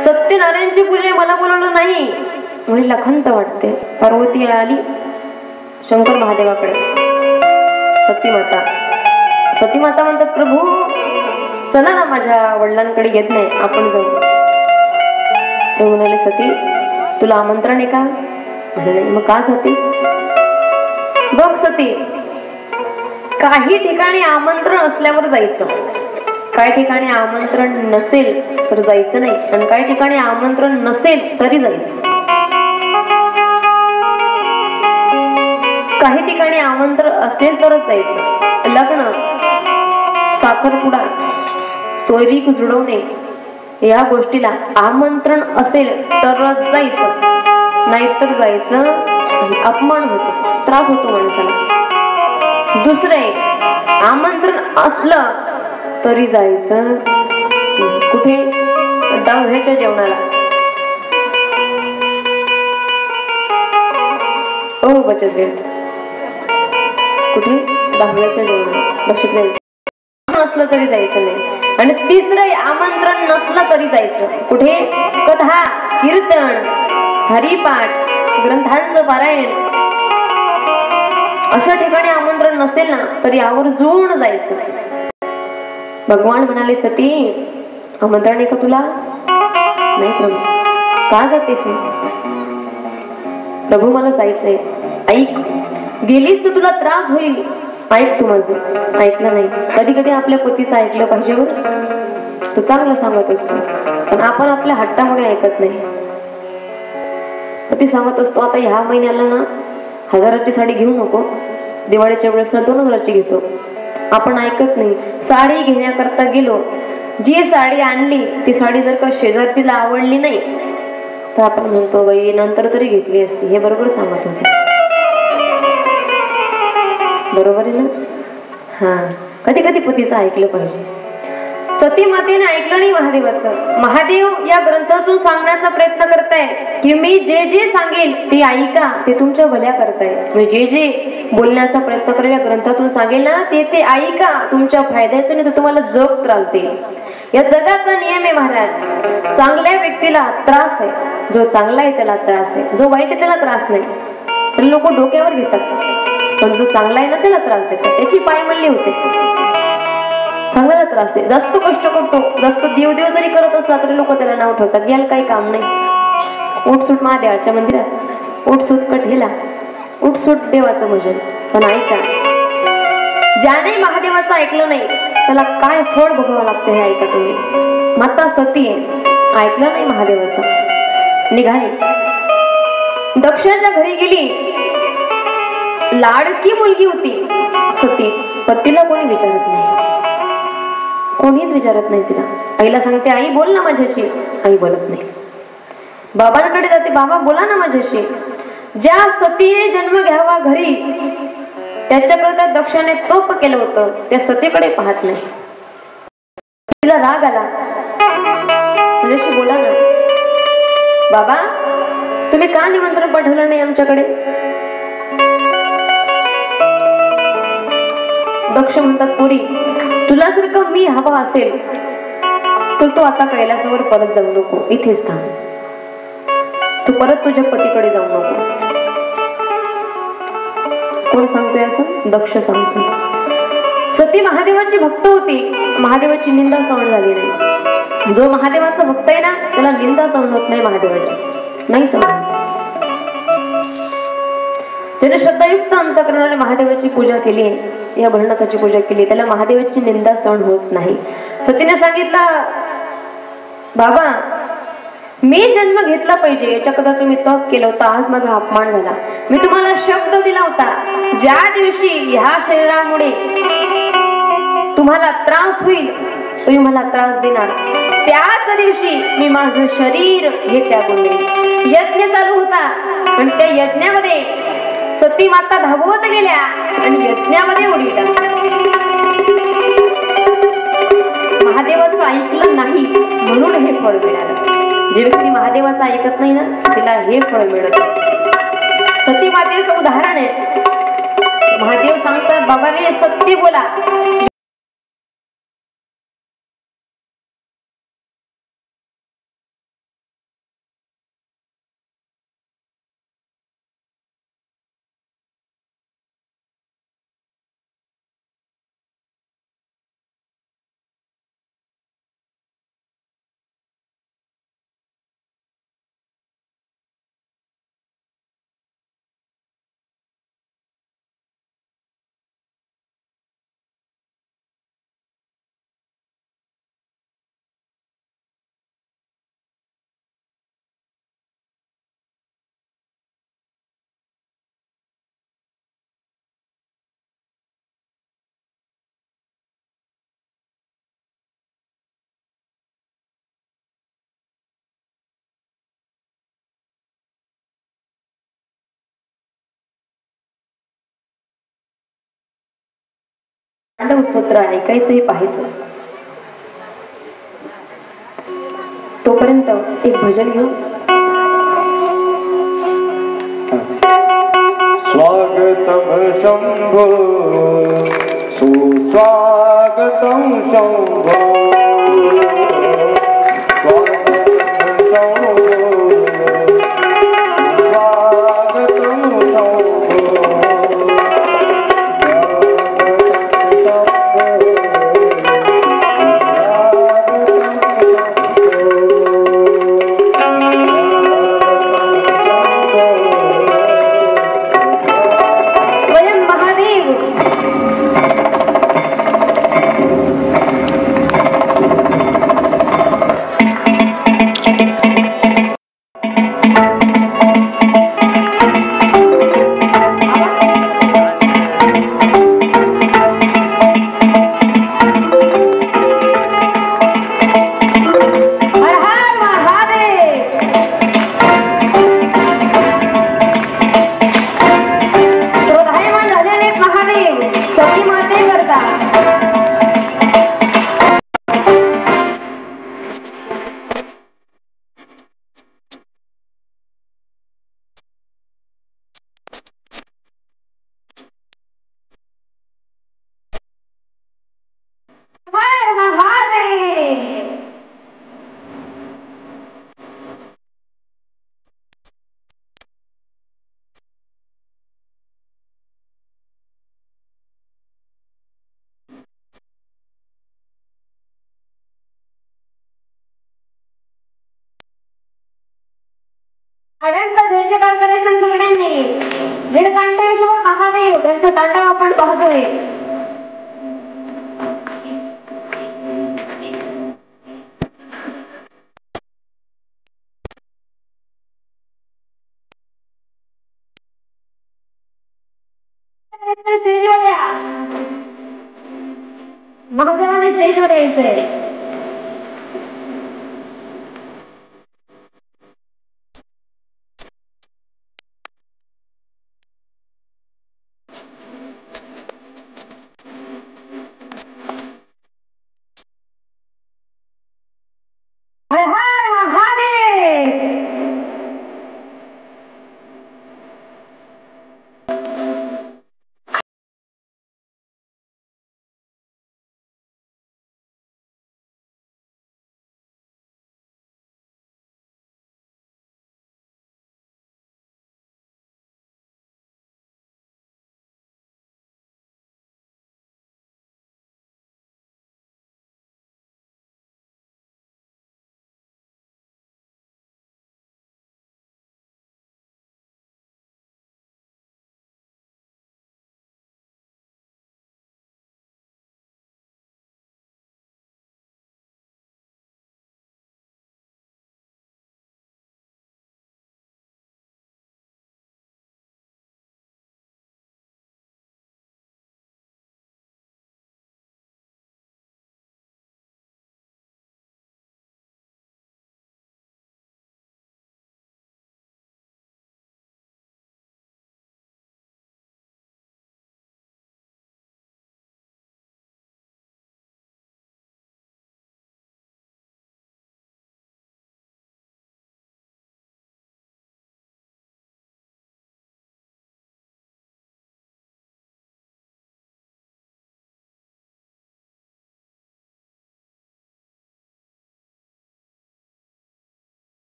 सत्यनारायणची पूजा मला बोलवलं नाही, मला खंत वाटते. पार्वती आली शंकर महादेवाकडे. सती माता म्हणतात, प्रभू चला ना, माझ्या वडिलांकडे येत नाही, आपण जाऊ. प्रभू म्हणाले, सती तुला आमंत्रण आहे का? म्हणाले, मग का जाते? बघ सती, काही ठिकाणी आमंत्रण असल्यावर जायचं, काही ठिकाणी आमंत्रण नसेल तर जायचं नाही, आणि काही ठिकाणी आमंत्रण नसेल तरी जायचं. काही ठिकाणी आमंत्रण असेल तरच जायचं. लग्न, साखरपुडा, सोयरी जुळवणे या गोष्टीला आमंत्रण असेल तरच जायचं, नाहीतर जायचं नाही. अपमान होतो, त्रास होतो माणसाला. दुसरे, आमंत्रण असलं तरी जायचं कुठे? 10व्याच्या जेवणाला. ओ बचत गट कुठे? 10व्याच्या जेवणाला. लक्षात नाही. नसलं तरी जायचं नाही. आणि तिसरं, आमंत्रण नसलं तरी जायचं कुठे? कथा, कीर्तन, हरिपाठ, ग्रंथांचं पारायण, अशा ठिकाणी आमंत्रण नसेल ना तरी आवर्जून जायचं. भगवान म्हणाले, सती आमंत्रण आहे का तुला? नाही प्रभू. का जातेस? प्रभू मला जायचंय. ऐक, गेलीस तर तुला त्रास होईल, ऐक तू माझं. ऐकलं नाही. कधी कधी आपल्या पतीचं ऐकलं पाहिजे बरं. तो चांगलं सांगत असतो, पण आपण आपल्या हट्टामुळे ऐकत नाही. पती सांगत असतो, आता ह्या महिन्याला ना 1000ची साडी घेऊ नको, दिवाळीच्या वेळेस 2000ची घेतो. आपण ऐकत नाही. साडी घेण्याकरता गेलो, जी साडी आणली ती साडी जर का शेजारचीला आवडली नाही तर आपण म्हणतो, बाई नंतर तरी घेतली असती. हे बरोबर सांगत होते, बरोबर आहे ना? हा, कधी कधी पतीचं ऐकलं पाहिजे. सती मातेने ऐकलं नाही महादेवाचं. महादेव या ग्रंथातून सांगण्याचा प्रयत्न करताय की मी जे जे सांगेल ते ऐका, ते तुमच्या भल्या करताय. मी जे जे बोलण्याचा प्रयत्न करेल या ग्रंथातून सांगेल ना ते ऐका, तुमच्या फायद्याचं, नाही तर तुम्हाला जग त्रास देईल. या जगाचा नियम आहे महाराज. चांगल्या व्यक्तीला त्रास आहे, जो चांगला आहे त्याला त्रास आहे, जो वाईट आहे त्याला त्रास नाही. तर लोक डोक्यावर घेतात, पण जो चांगला आहे ना त्याला त्रास देतात. त्याची पायमल्ली होते. चांगल्याला त्रास आहे, जास्त कष्ट करतो, जास्त देवदेव जरी करत असला तरी लोक त्याला नाव ठेवतात, याला काही काम नाही. उठसूट महादेवाच्या मंदिरात, उठसूट कठेला, उठसूट देवाचं भजन. पण ऐका, ज्याने महादेवाचं ऐकलं नाही त्याला काय फळ भोगावं लागतं हे ऐका तुम्ही. माता सती ऐकलं नाही महादेवाचं, निघाली, दक्षाच्या घरी गेली. लाडकी मुलगी होती सती. पतीला कोणी विचारत नाही, कोणीच विचारत नाही तिला. आईला सांगते, आई बोल ना माझ्याशी. आई बोलत नाही. बाबांकडे जाते, बाबा बोला ना माझ्याशी. ज्या सतीने जन्म घ्यावा घरी त्याच्याकरता दक्षाने तोप केलं होतं, त्या सतीकडे पाहत नाही. तिला राग आला. तुझ्याशी बोला ना बाबा, तुम्ही का निमंत्रण पाठवलं नाही आमच्याकडे? दक्ष म्हणतात, पुरी तुला जर का मी हवा असेल तर तू आता कैलासावर परत जाऊ नको, इथेच थांब. तू परत तुझ्या पतीकडे जाऊ नको. कोण सांगतोय असं? दक्ष सांगतो. सती महादेवाची भक्त होती, महादेवाची निंदा सहन झाली नाही. जो महादेवाचा भक्त आहे ना त्याला निंदा सहन होत नाही, महादेवाची नाही सहन. ज्याने श्रद्धायुक्त अंतःकरणाने महादेवाची पूजा केली, या भरणाथाची पूजा केली, त्याला महादेवाची निंदा सहन होत नाही. सतीने सांगितलं, बाबा मी जन्म घेतला पाहिजे याच्याकरता तुम्ही तप केलं होतं, आज माझा अपमान झाला. मी तुम्हाला शब्द दिला होता, ज्या दिवशी ह्या शरीरामुळे तुम्हाला त्रास होईल तुम्ही मला त्रास देणार, त्याच दिवशी मी माझं शरीर हे त्यागून देईन. यज्ञ चालू होता आणि त्या यज्ञामध्ये सती माता धावत गेल्या आणि यज्ञामध्ये उडी टाकली. महादेवाचं ऐकलं नाही म्हणून हे फळ मिळालं. जे व्यक्ती महादेवाचं ऐकत नाही ना तिला हे फळ मिळत. सती मातेचं उदाहरण आहे. महादेव सांगतात, बाबाने सत्य बोला. तांडव स्तोत्र ऐकायचंही पाहायचं. तोपर्यंत एक भजन घेऊ. स्वागतम शंभो सुस्वागतम शंभो सगळ्यांचा जय जयकार करायचा सगळ्यांनी. नीळकंठेश्वर महादेव त्यांचं तांडव आपण पाहतोय. महादेवाने स्टेजवर यायचंय.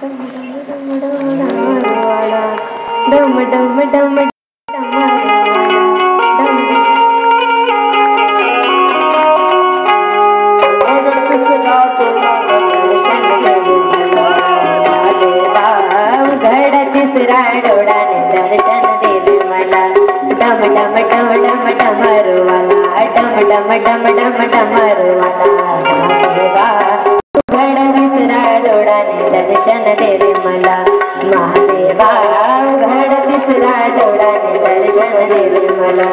डम डम डम तिसरा डोळाने दर्शन दिले मला डम डम डम डम डमरुवाला डम डम डम डम डमरुवाला उघड तिसरा डोळाने दर्शन दिले मला महादेवा उघड तिसरा डोळाने दर्शन दिले मला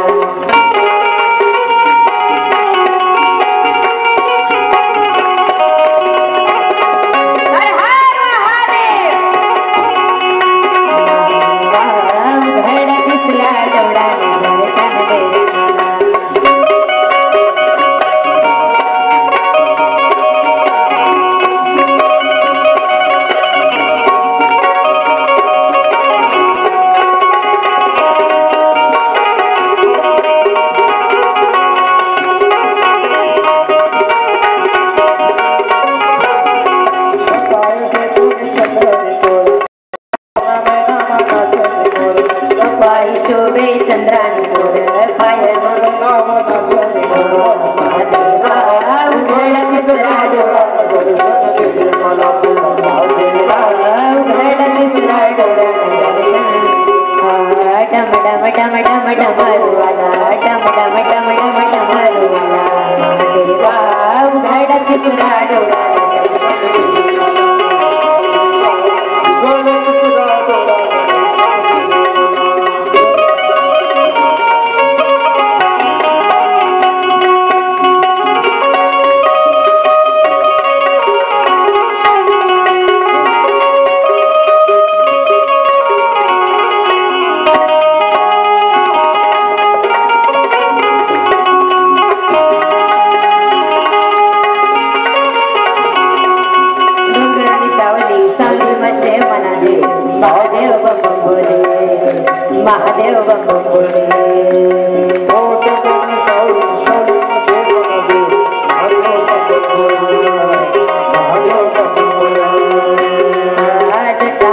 महादेव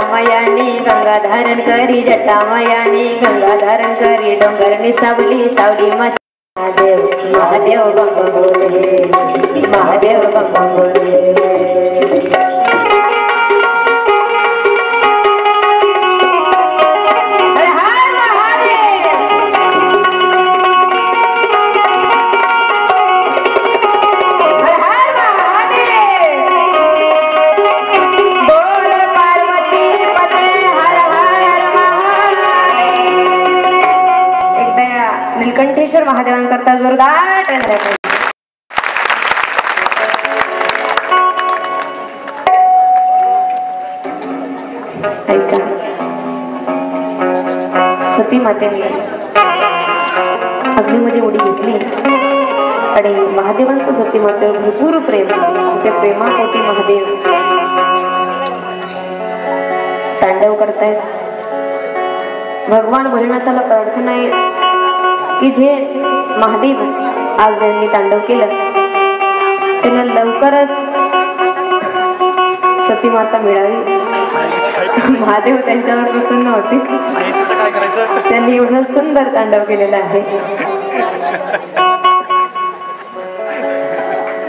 जटामयाने गंगा धारण करी जटामयाने गंगा धारण करी डोंगरनी सावली सावली महादेव महादेव बंग बोले महादेव बंग बोले नीलकंठेश्वर महादेवांकरता जोरदार ऐका सती मातेने अग्नीमध्ये उडी घेतली आणि महादेवांचं सती मातेवर भरपूर प्रेम त्या प्रेमापोटी महादेव तांडव करतायत भगवान भोलेनाथाला कळत नाही की जे महादेव आज यांनी तांडव केलं त्यांना लवकरच सती माता मिळावी महादेव त्यांच्यावर प्रसन्न होते त्यांनी एवढं सुंदर तांडव केलेलं आहे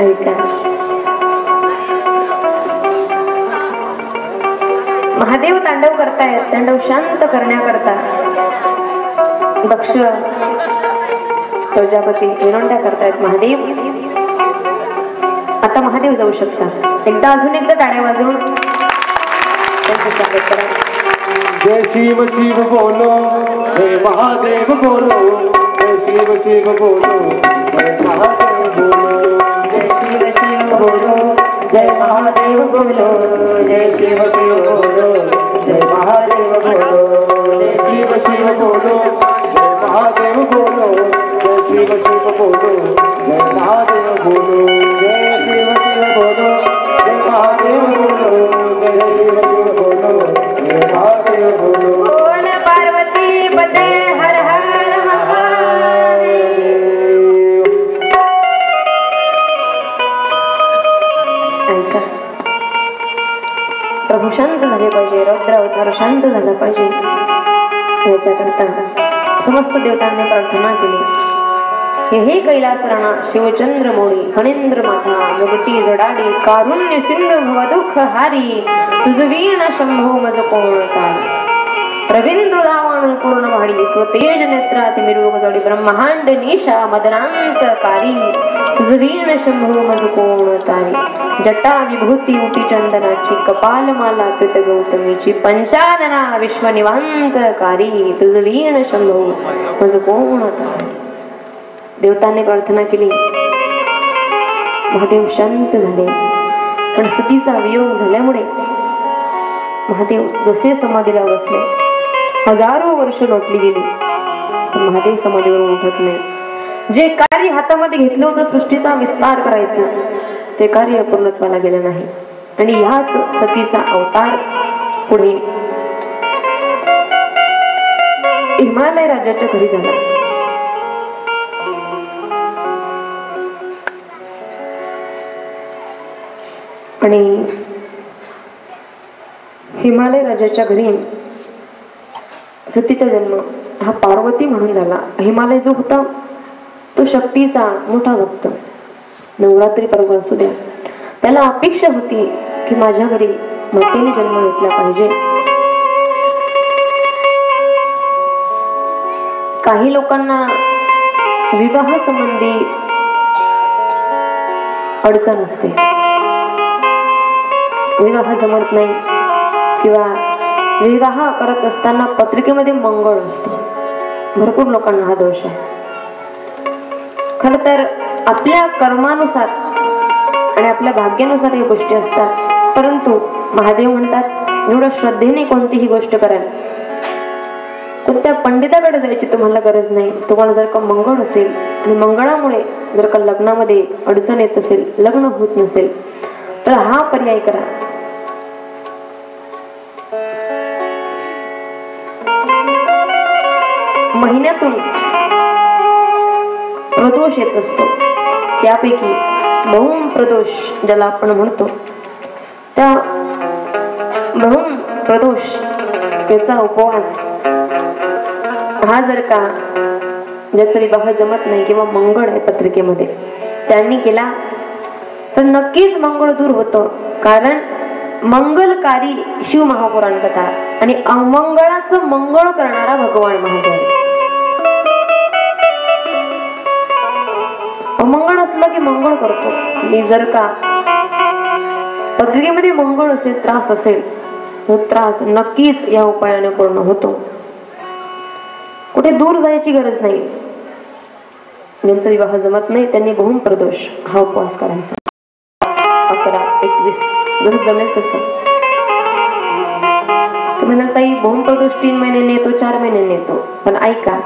ऐका महादेव तांडव करतायत तांडव शांत करण्याकरता दक्ष प्रजापती विनोंड्या करतायत महादेव आता महादेव जाऊ शकतात एकदा अजून एकदा टाळ्या वाजवून त्यांचं स्वागत करा जय शिव शिव बोलो जय महादेव बोलो जय शिव शिव बोलो जय महादेव बोलो जय शिव शिव बोलो जय महादेव बोलो जय शिव शिव बोलो जय महादेव बोलो जय शिव शिव बोलो जय महादेव बोलो जय शिव शिव बोलो जय महादेव बोलो जय शिव शिव बोलो जय महादेव बोलो जय शिव शिव बोलो जय महादेव बोलो बोल पार्वती पते हर हर महादेव ऐका प्रभू शांत झाले शांत झाला पाहिजे याच्याकरता समस्त देवतांनी प्रार्थना केली. हे कैलास राणा शिवचंद्र मोडी फणेंद्र माथा मुगटी जडाडी कारुण्य सिंधू भव दुःख हारी तुझ वीण शंभो मज कोण काय रवींद्र दावाण पूर्ण वाढी स्वतेज नेत्रात मिरवग जोडी ब्रह्मांड निशा मदनांतकारी तुझ वीण शंभो मज कोण तारी जटा विभूती उटी चंदनाची कपालमाला कृत गौतमीची पंचानना विश्व निवांतकारी तुझ वीण शंभो मज कोण तारी. देवतांनी प्रार्थना केली. महादेव शांत झाले. पण सतीचा वियोग झाल्यामुळे महादेव जसे समाधीला बसले हजारो वर्ष लोटली गेली पण महादेव समाधीवरून उठत नाही. जे कार्य हातामध्ये घेतलं होतं सृष्टीचा विस्तार करायचा ते कार्य पूर्णत्वाला गेलं नाही. आणि ह्याच सतीचा अवतार पुढे हिमालय राज्याच्या घरी झाला. आणि हिमालय राजाच्या घरी सतीचा जन्म हा पार्वती म्हणून झाला. हिमालय जो होता तो शक्तीचा मोठा भक्त. नवरात्री पर्व असू द्या त्याला अपेक्षा होती की माझ्या घरी मातेने जन्म घेतला पाहिजे. काही लोकांना विवाह संबंधी अडचण असते, विवाह जमत नाही किंवा विवाह करत असताना पत्रिकेमध्ये मंगळ असतो. भरपूर लोकांना हा दोष आहे. खर तर आपल्या कर्मानुसार आणि आपल्या भाग्यानुसार या गोष्टी असतात. परंतु महादेव म्हणतात एवढ्या श्रद्धेने कोणतीही गोष्ट कराल. कोणत्या पंडिताकडे जायची तुम्हाला गरज नाही. तुम्हाला जर का मंगळ असेल आणि मंगळामुळे जर का लग्नामध्ये अडचण येत असेल, लग्न होत नसेल तर हा पर्याय करा. महिन्यातून प्रदोष येत असतो, त्यापैकी बहुम प्रदोष ज्याला आपण म्हणतो त्या बहुम प्रदोष याचा उपवास हा जर का ज्याचा विवाह जमत नाही किंवा मंगळ आहे पत्रिकेमध्ये त्यांनी केला तर नक्कीच मंगळ दूर होतं. कारण मंगलकारी शिव महापुराण कथा आणि अमंगळाचं मंगळ करणारा भगवान महादेव. अमंगळ असलं की मंगळ करतो. आणि जर का पत्रिकेमध्ये मंगळ असेल, त्रास असेल, तो त्रास नक्कीच या उपायाने पूर्ण होतो. कुठे दूर जायची गरज नाही. ज्यांचा विवाह जमत नाही त्यांनी बहुम प्रदोष हा उपवास करायचा. 11-21 जसं जमेल तसं. तुम्ही ताई बहुम प्रदोष 3 महिन्याने येतो, 4 महिन्याने येतो. पण ऐका,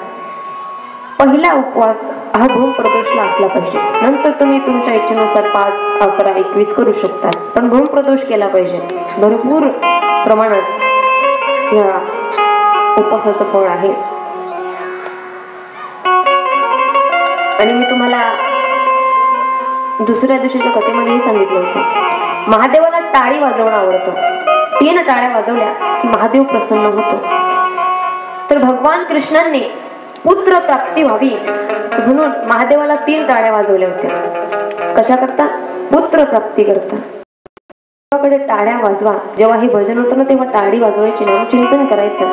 पहिला उपवास हा बहुम प्रदोषला असला पाहिजे. नंतर तुम्ही तुमच्या इच्छेनुसार 5, 11, 21 करू शकता. पण बहुम प्रदोष केला पाहिजे. भरपूर प्रमाणात या उपवासाचं फळ आहे. आणि मी तुम्हाला दुसऱ्या दिवशीच्या कथेमध्येही सांगितलं होतं महादेवाला टाळी वाजवणं आवडतं. 3 टाळ्या वाजवल्या की महादेव प्रसन्न होतो. तर भगवान कृष्णांनी पुत्र प्राप्ती व्हावी म्हणून महादेवाला 3 टाळ्या वाजवल्या होत्या. कशा करता? पुत्र प्राप्ती करता. देवाकडे टाळ्या वाजवा. जेव्हा हे भजन होतं ना तेव्हा टाळी वाजवायची, नामचिंतन करायचं.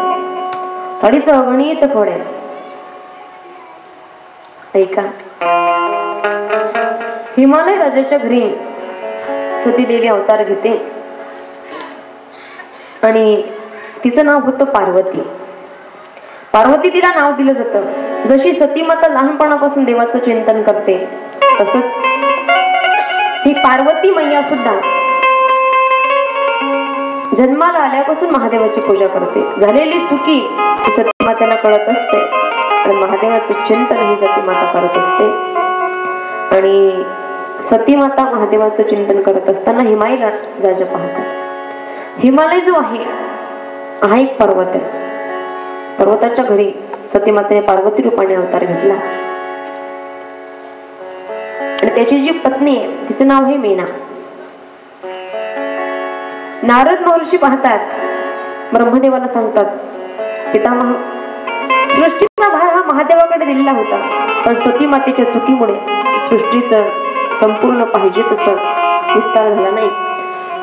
टाळीचं अगणित फळ आहे. ऐका, हिमालय राजाच्या घरी सतीदेवी अवतार घेते आणि तिचं नाव होतं पार्वती. पार्वती तिला नाव दिलं जातं. जशी सतीमाता लहानपणापासून देवाचं चिंतन करते तसंच ही पार्वती मैया सुद्धा जन्माला आल्यापासून महादेवाची पूजा करते. झालेली चुकी सतीमातेला कळत असते आणि महादेवाचं चिंतन ही सतीमाता करत असते. आणि सतीमाता महादेवाचं चिंतन करत असताना हिमालय राजा पाहतात. हिमालय जो आहे हा एक पर्वत आहे. पर्वताच्या घरी सतीमातेने पार्वती रूपाने अवतार घेतला आणि त्याची जी पत्नी आहे तिचं नाव आहे मीना. नारद महर्षी पाहतात ब्रह्मदेवाला सांगतात, पितामह, सृष्टीचा भार हा महादेवाकडे दिलेला होता, पण सती मातेच्या चुकीमुळे सृष्टीचं संपूर्ण पाहिजे तसं विस्तार झाला नाही.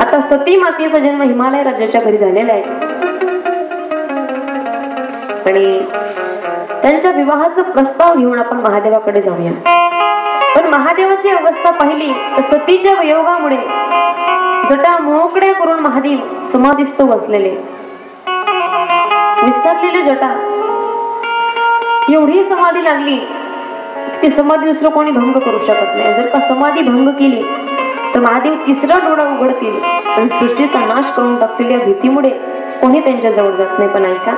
आता सती मातेचा जन्म हिमालय राज्याच्या घरी झालेला आहे आणि त्यांच्या विवाहाचा प्रस्ताव घेऊन आपण महादेवाकडे जाऊया. पण महादेवाची अवस्था पाहिली तर सतीच्या वियोगामुळे जटा मोकळ्या करून महादेव समाधीस्थ बसलेले, विसरलेले जटा. एवढी समाधी लागली ती समाधी दुसरं कोणी भंग करू शकत नाही. जर का समाधी भंग केली तर महादेव तिसरा डोळा उघडतील आणि सृष्टीचा नाश करून टाकतील. या भीतीमुळे कोणी त्यांच्या जवळ जात नाही. पण ऐका,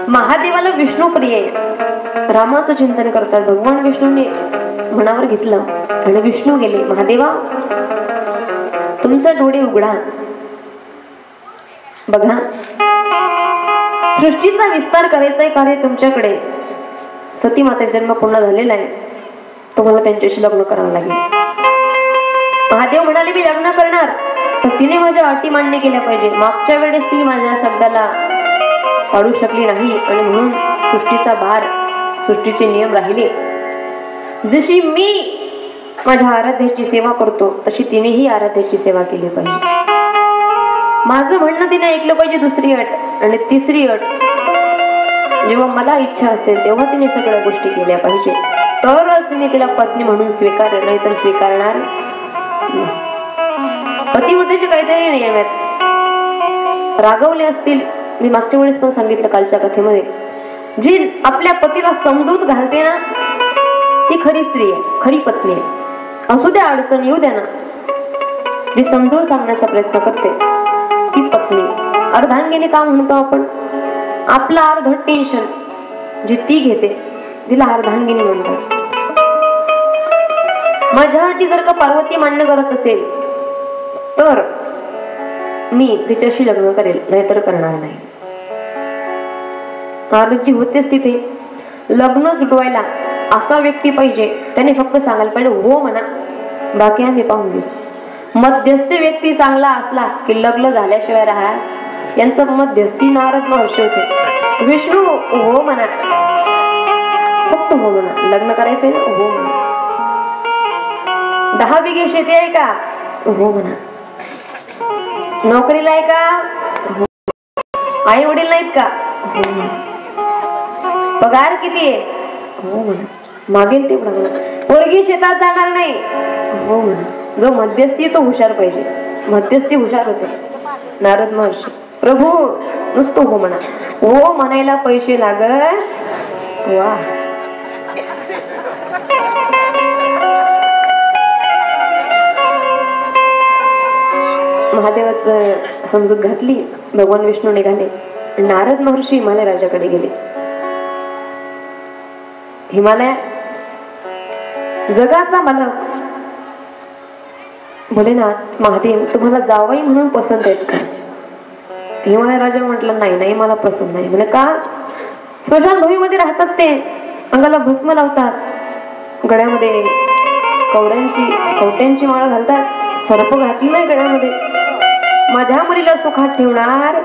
महादेवाला विष्णू प्रिय आहे. रामाचं चिंतन करतात. भगवान विष्णूने मनावर घेतलं आणि विष्णू गेले, महादेवा तुमचा डोळे उघडा, बघा सृष्टीचा विस्तार करायचा कार्य तुमच्याकडे. सती मातेचा जन्म पूर्ण झालेला आहे, तुम्हाला त्यांच्याशी लग्न करावं लागेल. महादेव म्हणाले, मी लग्न करणार, पण तिने माझ्या अटी मान्य केल्या पाहिजे. मागच्या वेळेस ती माझ्या शब्दाला पाडू शकली नाही आणि म्हणून सृष्टीचा भार, सृष्टीचे नियम राहिले. जशी मी माझ्या आराध्याची सेवा करतो तशी तिनेही आराध्याची सेवा केली पाहिजे. माझं म्हणणं तिने ऐकलं पाहिजे. दुसरी अट आणि तिसरी अट, जेव्हा मला इच्छा असेल तेव्हा तिने सगळ्या गोष्टी केल्या पाहिजे, तरच मी तिला पत्नी म्हणून स्वीकारेल, नाही तर स्वीकारणार नाही. पतिव्रतेचे काहीतरी नियम आहेत. रागवले असतील, मी मागच्या वेळेस पण सांगितलं कालच्या कथेमध्ये, जी आपल्या पतीला समजूत घालते ना ती खरी स्त्री आहे, खरी पत्नी आहे. असू द्या अडचण, येऊ द्या ना, जी समजून सांगण्याचा प्रयत्न करते ती पत्नी. अर्धांगिनी का म्हणतो आपण? आपला अर्ध टेन्शन जी ती घेते तिला अर्धांगिनी म्हणतात. माझ्यासाठी जर का पार्वती मान्य करत असेल तर मी तिच्याशी लग्न करेल, नाहीतर करणार नाही. पार्वती होतेच तिथे. लग्न जुटवायला असा व्यक्ती पाहिजे, त्याने फक्त सांगायला पाहिजे हो म्हणा, बाकी आम्ही पाहून घेऊ. मध्यस्थी व्यक्ती चांगला असला की लग्न झाल्याशिवाय राहा. यांचं मध्यस्थी नारद महर्षी होते. विष्णू हो म्हणा, फक्त हो म्हणा. लग्न करायचंय ना, हो म्हणा. 10 बिघे शेती आहे का? हो म्हणा. नोकरीला आहे का? हो. आई वडील नाहीत का? हो म्हणा. पगार किती आहे? हो म्हणा. मागेल तेवढा म्हणा. पोरगी शेतात जाणार नाही? हो म्हणा. जो मध्यस्थी तो हुशार पाहिजे. मध्यस्थी हुशार होते नारद महर्षी. प्रभू नुसतं हो म्हणा. हो म्हणायला पैसे लागत. वा, महादेवाच समजूत घातली. भगवान विष्णू निघाले. नारद महर्षी हिमालय राजाकडे गेले. हिमालय जगाचा मालक भोलेनाथ महादेव तुम्हाला जावई म्हणून पसंत आहेत का? हिमालय राजा म्हटलं नाही नाही, मला पसंत नाही. म्हणे का? स्मशानभूमीमध्ये राहतात, ते अंगाला भस्म लावतात, गळ्यामध्ये कवट्यांची माळ घालतात, सर्प घातली नाही गळ्यामध्ये. माझ्या मुलीला सुखात ठेवणार.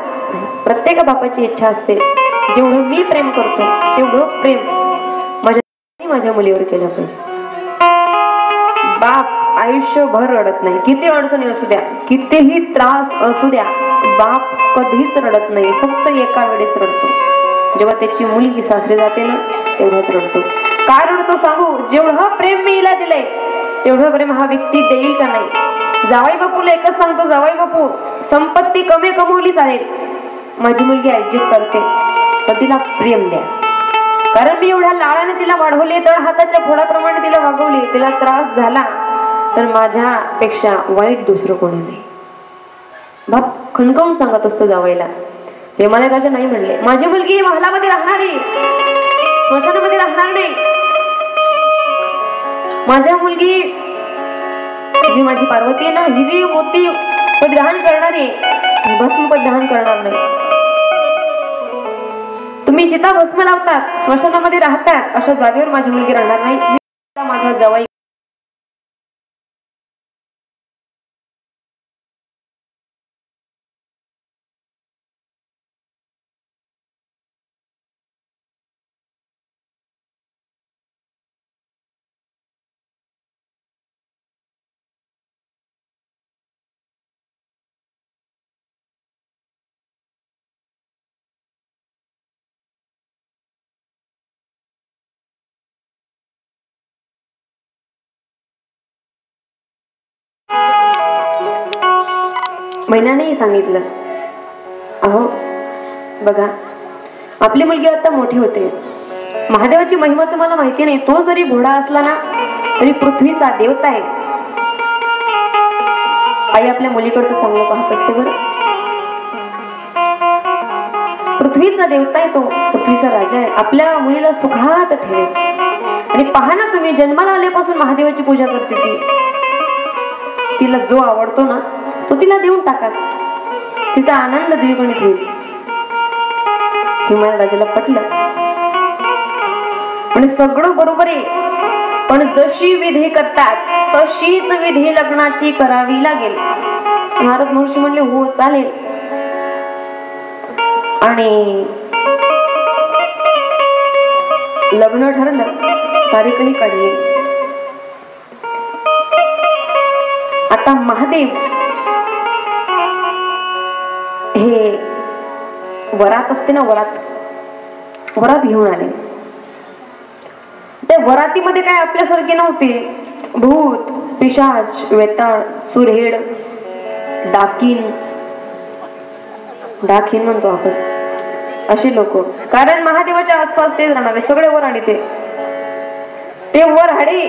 प्रत्येक बापाची इच्छा असते जेवढं मी प्रेम करतो तेवढं प्रेम माझ्या मुलीवर केलं पाहिजे. बाप आयुष्यभर रडत नाही. किती अडचणी असू द्या, कितीही त्रास असू द्या, बाप कधीच रडत नाही. फक्त एका वेळेस रडतो, जेव्हा त्याची मुलगी सासरी जाते ना तेवढंच रडतो. काय रडतो सांगू? जेवढं प्रेम मी हिला दिलंय तेवढं प्रेम हा व्यक्ती देईल का नाही. जावाई बापूला एकच सांगतो, जावाई बापू संपत्ती कमी कमवली चालेल, माझी मुलगी ऍडजस्ट करते, तर तिला प्रेम द्या. कारण मी एवढ्या लाडाने तिला वाढवले, तळ हाताच्या फोडाप्रमाणे तिला वागवले. तिला त्रास झाला तर माझ्यापेक्षा वाईट दुसरं कोणी नाही. बाप खणखणून सांगत असतो जावईला. हिमालय राजा नाही म्हणले, माझी मुलगी महालामध्ये राहणार आहे, स्मशानामध्ये राहणार नाही. माझ्या मुलगी जी माझी पार्वती आहे ना, हिरी मोती परिधान करणार आहे, भस्म परिधान करणार नाही. तुम्ही जिथं भस्म लावतात, स्मशानामध्ये राहतात, अशा जागेवर माझी मुलगी राहणार नाही. माझा जावई महिन्यानेही सांगितलं, अहो बघा आपली मुलगी आता मोठी होते, महादेवाची महिमा तुम्हाला माहिती नाही, तो जरी घोडा असला ना तरी पृथ्वीचा देवता आहे. आई आपल्या मुलीकडचं चांगलं पाहत असते बरं. पृथ्वीचा देवता आहे तो, पृथ्वीचा राजा आहे, आपल्या मुलीला सुखात ठेवे. आणि पहा ना तुम्ही, जन्माला आल्यापासून महादेवाची पूजा करते ती. तिला जो आवडतो ना तो तिला देऊन टाका, तिचा आनंद द्विगुणित होईल. हिमालय राजाला पटलं, म्हणजे सगळं बरोबर आहे, पण जशी विधी करतात तशीच विधी लग्नाची करावी लागेल. नारद महर्षी म्हणले हो चालेल. आणि लग्न ठरलं, तारीखही काढली. आता महादेव हे वरात असते ना, वरात घेऊन आले. त्या वरातीमध्ये काय आपल्यासारखे नव्हते. भूत, पिशाच, वेताळ, सुरहेड, डाकीन म्हणतो आपण, असे लोक. कारण महादेवाच्या आसपास तेच राहणारे सगळे वराडी. ते वराडे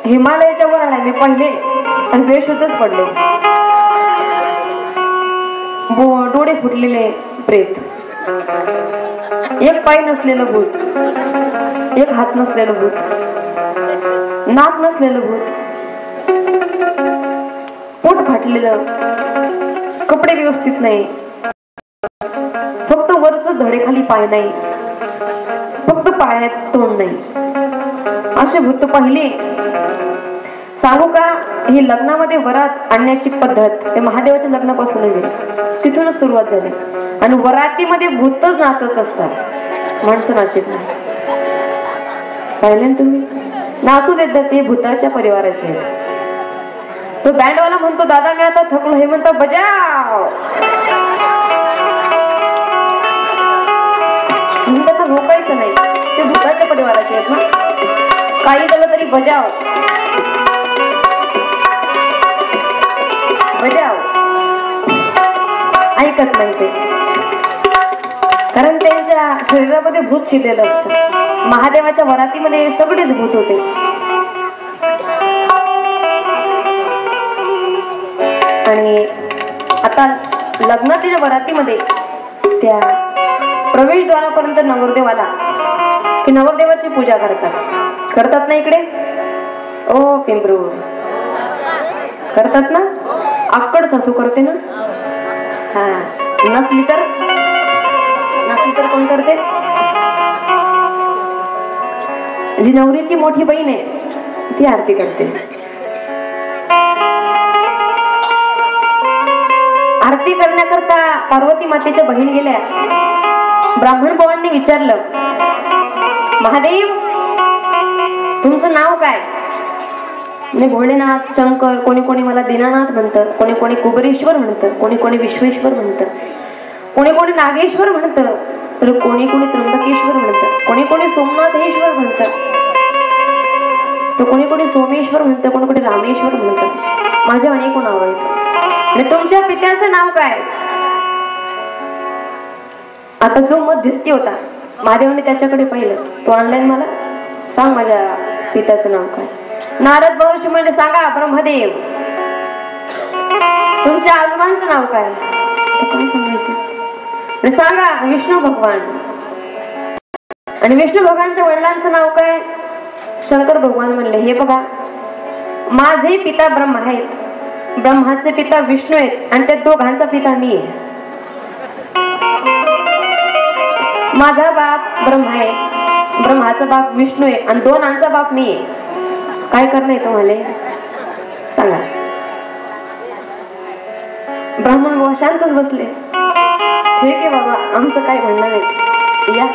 हिमालयाच्या वराड्या मी पाहिले आणि बेशुद्धच पडले. डोळे फुटलेले प्रेत, एक पाय नसलेलं भूत, एक हात नसलेलं भूत, नाक नसलेलं भूत, पोट फाटलेलं, कपडे व्यवस्थित नाही, फक्त वरच धडे खाली पाय नाही, फक्त पायात तोंड नाही, असे भूत पाहिले. सांगू का, ही लग्नामध्ये वरात आणण्याची पद्धत ते महादेवाच्या लग्नापासूनच आहे, तिथूनच सुरुवात झाली. आणि वरातीमध्ये भूतच नाचत असतात, माणसं नाचत नाही. पाहिले ना तुम्ही, नाचू देतात ते भूताच्या परिवाराचे. तो बँडवाला म्हणतो दादा मी आता थकलो, हे म्हणतो बजाव. म्हणतात रोकायचं नाही, ते भूताच्या परिवाराचे आहेत ना, काही झालं तरी बजाव बजाव. ऐकत नाही ते, कारण त्यांच्या शरीरामध्ये भूत शिरलेलं असतं. महादेवाच्या वरातीमध्ये सगळेच भूत होते. आणि आता लग्नातील वरातीमध्ये त्या प्रवेशद्वारापर्यंत नवरदेव आला की नवरदेवाची पूजा करतात ना इकडे. ओ पिंपरू करतात ना, आक्कड सासू करते ना. हा, नसली तर कोण करते? जी नवरीची मोठी बहीण आहे ती आरती करते. आरती करण्याकरता पार्वती मातेच्या बहीण गेल्या. ब्राह्मण भावांनी विचारलं, महादेव तुमचं नाव काय? म्हणजे भोलेनाथ, शंकर, कोणी कोणी मला दीनानाथ म्हणतं, कोणी कोणी कुबरेश्वर म्हणतं, कोणी कोणी विश्वेश्वर म्हणतं, कोणी कोणी नागेश्वर म्हणतं, तर कोणी कोणी त्र्यंबकेश्वर म्हणतं, कोणी कोणी सोमनाथेश्वर म्हणतं, तर कोणी कोणी सोमेश्वर म्हणतं, कोणी कोणी रामेश्वर म्हणतं. माझे अनेक नाव आहेत. आणि तुमच्या पित्याचं नाव काय? आता जो मध्यस्थी होता महादेवाने त्याच्याकडे पाहिलं, तो ऑनलाईन मला सांग माझ्या पित्याचं नाव काय. नारद महर्षी म्हणजे सांगा ब्रह्मदेव. तुमच्या आजोबांचं नाव काय? काय सांगायचं? सांगा विष्णू भगवान. आणि विष्णू भगवानच्या वडिलांचं नाव काय? शंकर भगवान म्हणले, हे बघा माझे पिता ब्रह्मा आहेत, ब्रह्माचे पिता विष्णू आहेत, आणि त्या दोघांचा पिता मी आहे. माझा बाप ब्रह्मा आहे, ब्रह्माचा बाप विष्णू आहे, आणि दोनांचा बाप मी आहे. काय करणं तुम्हाला सांगा. ब्राह्मण बुवा शांतच बसले. ठीक आहे बाबा, आमचं काय म्हणणं नाही. या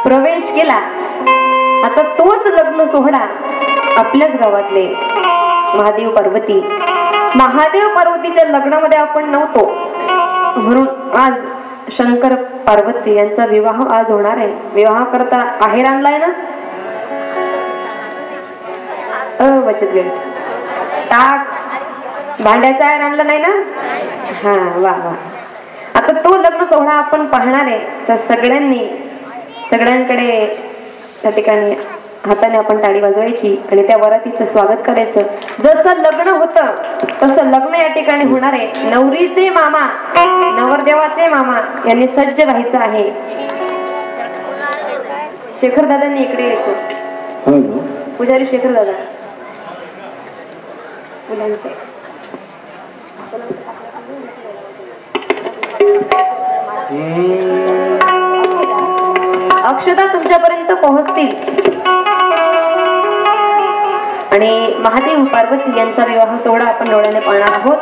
प्रवेश केला. आता तोच लग्न सोहळा आपल्याच गावातले महादेव पार्वती. महादेव पार्वतीच्या लग्नामध्ये आपण नव्हतो, म्हणून आज शंकर पार्वती यांचा विवाह आज होणार आहे. विवाह करता आहेर आणलाय ना, बचत गट टाक भांड्याचा आयर आणला नाही ना? हा, वा वा. आता तो लग्न सोहळा आपण पाहणार आहे, तर सगळ्यांकडे त्या ठिकाणी हाताने आपण टाळी वाजवायची आणि त्या वरातीचं स्वागत करायचं. जसं लग्न होतं तसं लग्न या ठिकाणी होणार आहे. नवरीचे मामा, नवरदेवाचे मामा यांनी सज्ज व्हायचं आहे. शेखर दादांनी इकडे यायचं. पुजारी शेखर दादा मुलांचे अक्षता तुमच्यापर्यंत पोहोचतील आणि महादेव पार्वती यांचा विवाह सोहळा आपण डोळ्याने पाहणार आहोत.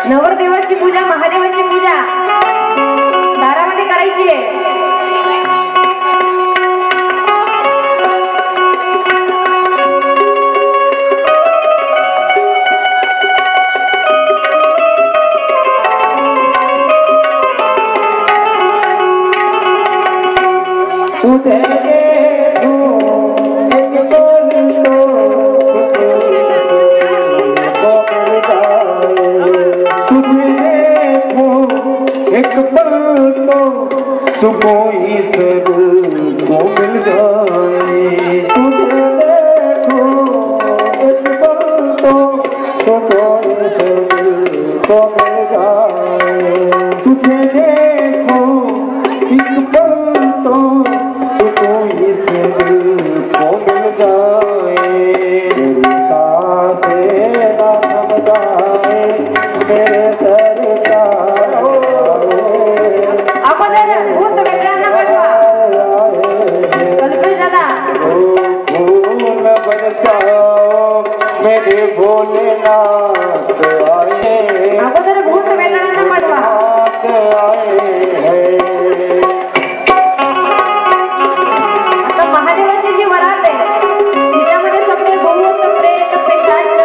नवरदेवाची पूजा, महादेवाची पूजा दारामध्ये करायची आहे. सुकोई से दिल को मिल जाए, तुझे देखो एक पल तो सुकोई से दिल को मिल जाए, तुझे देखो एक पल तो सुकोई से दिल को मिल जाए, तेरी सांसें ना थम जाए मेरे सरकार भूत वेगळ्यांना पाठवा. कल्पेश दादा फूल बरसाओ मेरे भोलेनाथ आए, अगोदर भूत वेगळ्यांना पाठवा. आता महादेवाची जी वरात आहे तिच्यामध्ये सगळे भूत प्रेत पिशाच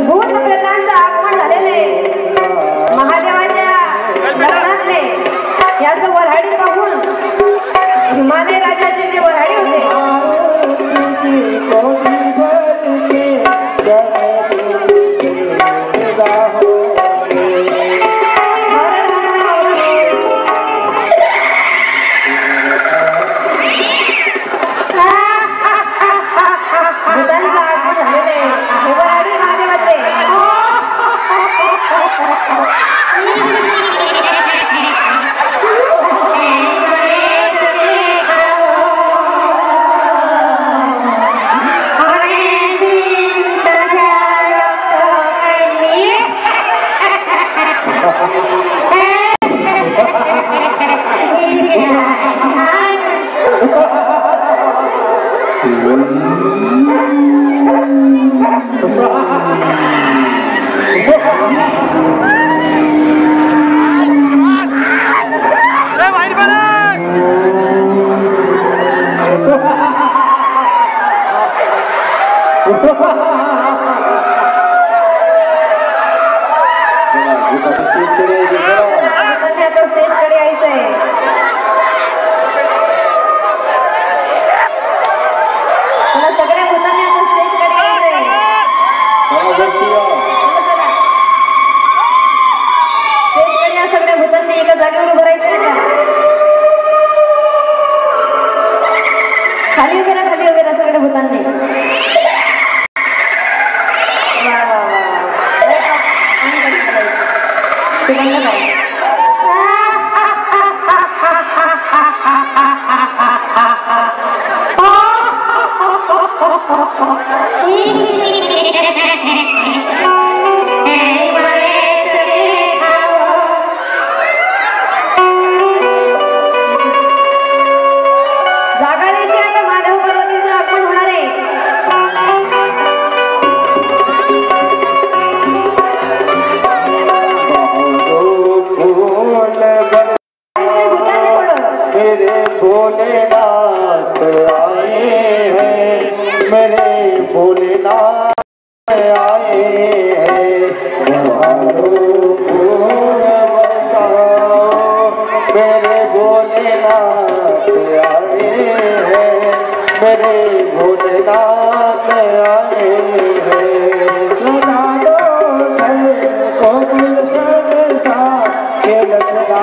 भूत प्रेतांचं आगमन झालेलं आहे महादेवाच्या लग्नातले. याचं वऱ्हाडी पाहून हिमालय राजाचे जे वऱ्हाडी होते भूतांचं आगमन झालेलं आहे. हे वऱ्हाडी महादेवाचे. स्टेजकडे यायचंय. मेरे भोलेनाथ आए हैं, मेरे भोलेनाथ आए हैं। मेरे भोलेनाथ आए हैं, मेरे भोलेनाथ आए हैं। सुना दो को गुलशन के लखना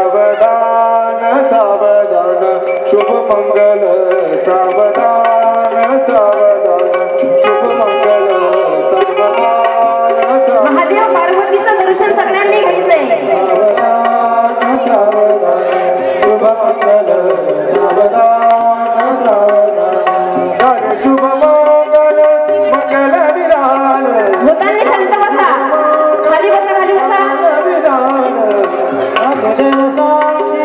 सावधान सावधान शुभ मंगल सावधान सावधान शुभ मंगल सावधान। महादेव पार्वतीचं दर्शन सगळ्यांनी घ्यायचंय। सावधान सावधान शुभ मंगल सावधान सावधान शुभ मंगल मंगल विराल। भूतांनी शांत बसा, खाली बसा, खाली बसा। देव साक्षी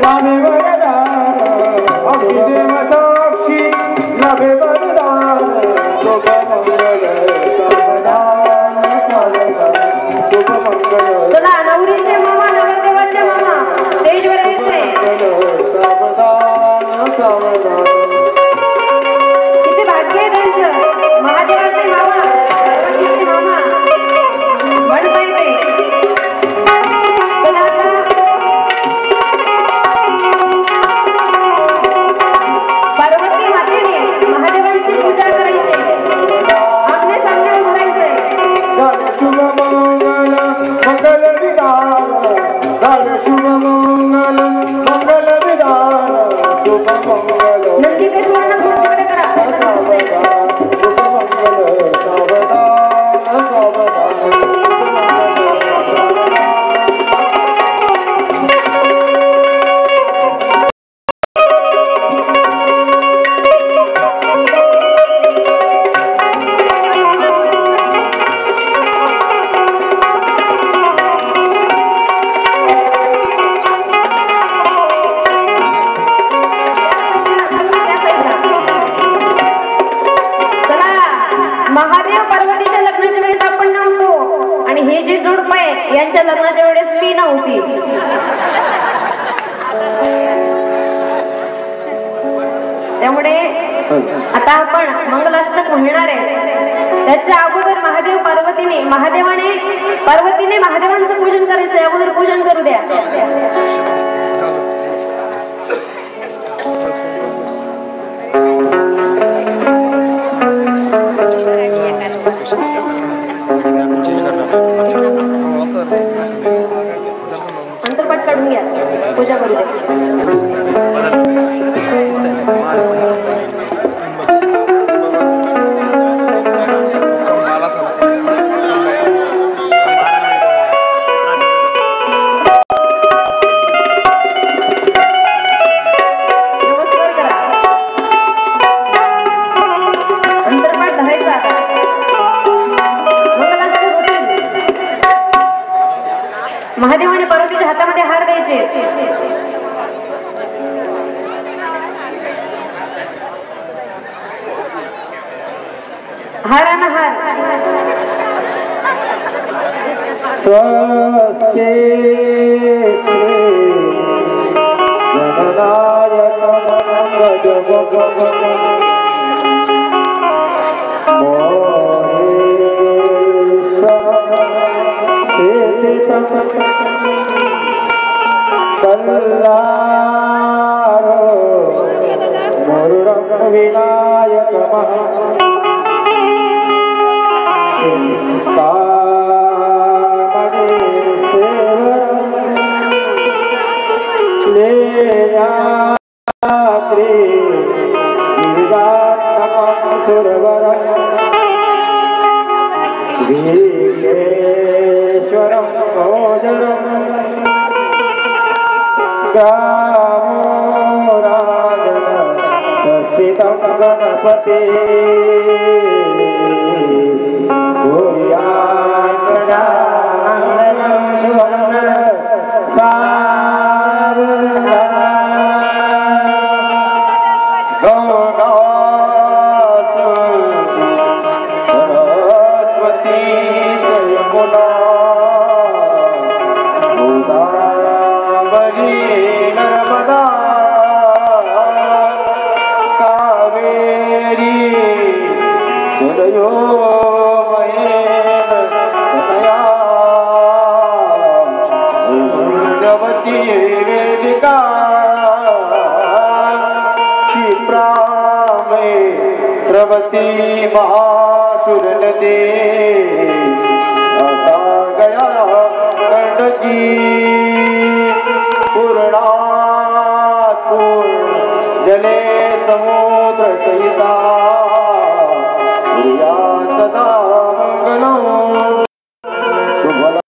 लाभे वरदान, देव साक्षी लाभे वरदान, शुभ मंगल सावधान सावधान शुभ मंगल। चला नवरीचे मामा नवरदेवाचे मामा स्टेजवर यायचे। सावधान सावधान किती भाग्य आहे त्यांचं, महादेवाचे मामा पार्वतीचे मामा म्हणतायते। चला आता पार्वती मातेने महादेवांची पूजा करायची, आपले सामने उभारायचे। शुभ मंगल मंगल विधान, शुभ मंगल मंगल विधान, शुभ मंगल। नंदीकेश्वरांना थोडे करा, शुभ मंगल सावधान सावधान। त्यांच्या लग्नाच्या वेळेस मी नव्हती. त्यामुळे आता आपण मंगलाष्टक म्हणणार आहे. त्याच्या अगोदर पार्वतीने महादेवांचं पूजन करायचं. अगोदर पूजन करू द्या. अंतरपाठ काढून घ्या. पूजा करू द्या. महादेवाने पार्वतीच्या हातामध्ये हार द्यायचे. हार आणा हार. विनायक गणपति सदा मंगलम शुभम सरस्वती जयमुना गोदावरी नर्मदा सदयो भगवती वेदिका क्षिप्रा में प्रवती महासुर नदी आता गया गंडकी पूर्णा जले समुद्र सहिता सदा मंगलम शुभ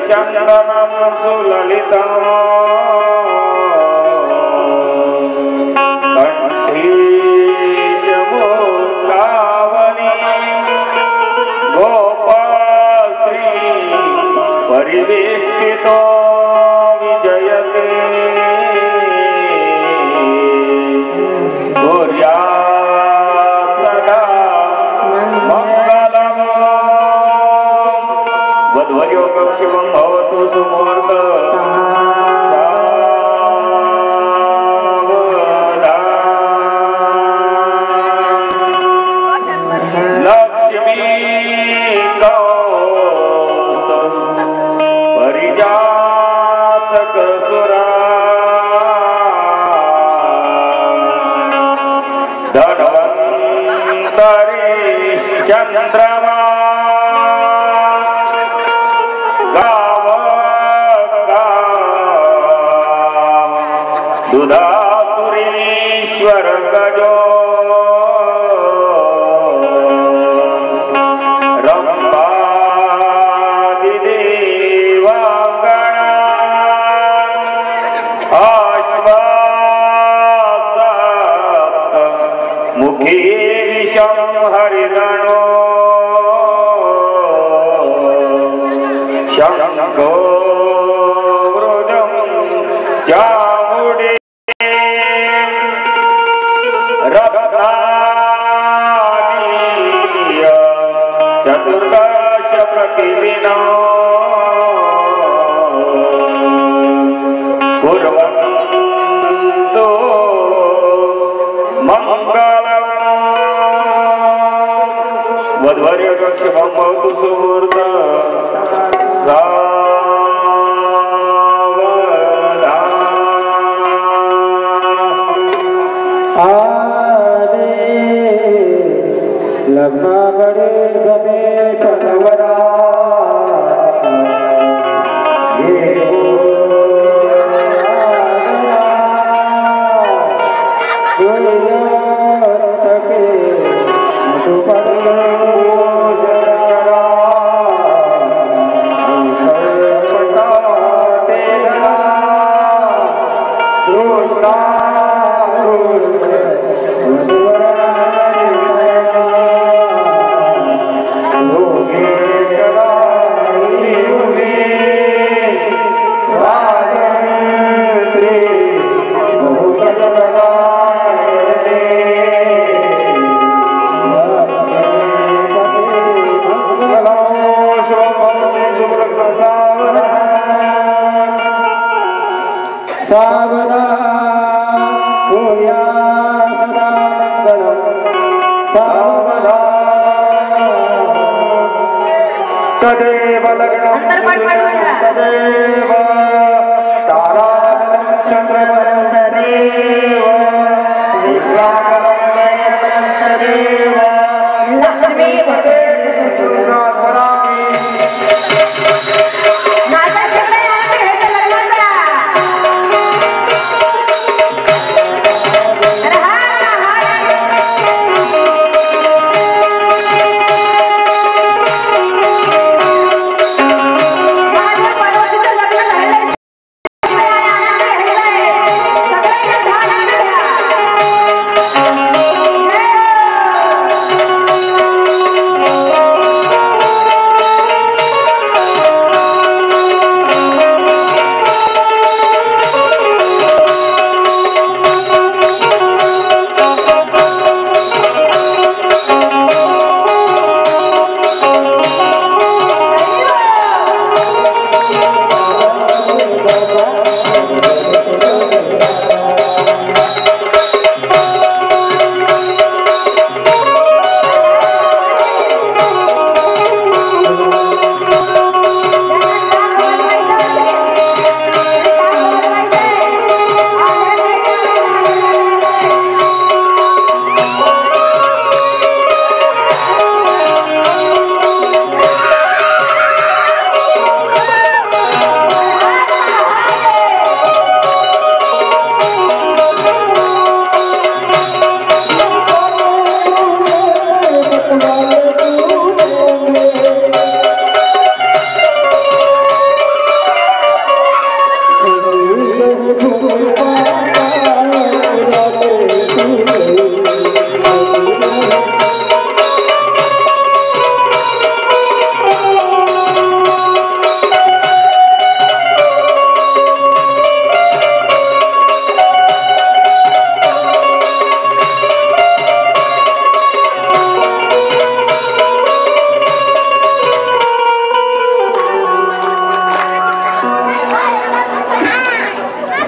चंदनम सुललितम कंठी जमुनावनी गोपाश्री परिवेष्टितो विजयते गौर्या सदा चंद्रमा गाव दुधासुरेश्वर गजो मुखी विषम हरिगणो शंको वृजं जामुडे रत्नानीय चतुर्दश प्रतिदिनो कुर्वन्तु मंगलम् वध्वर्य शुभं भवतु सुहृद लग्ना बड़े समेत नवरा तदेव लग्नं तदेव तारा चंद्रवरं तदेव विद्याकरं तदेव लक्ष्मी पते दुर्गा स्वरामी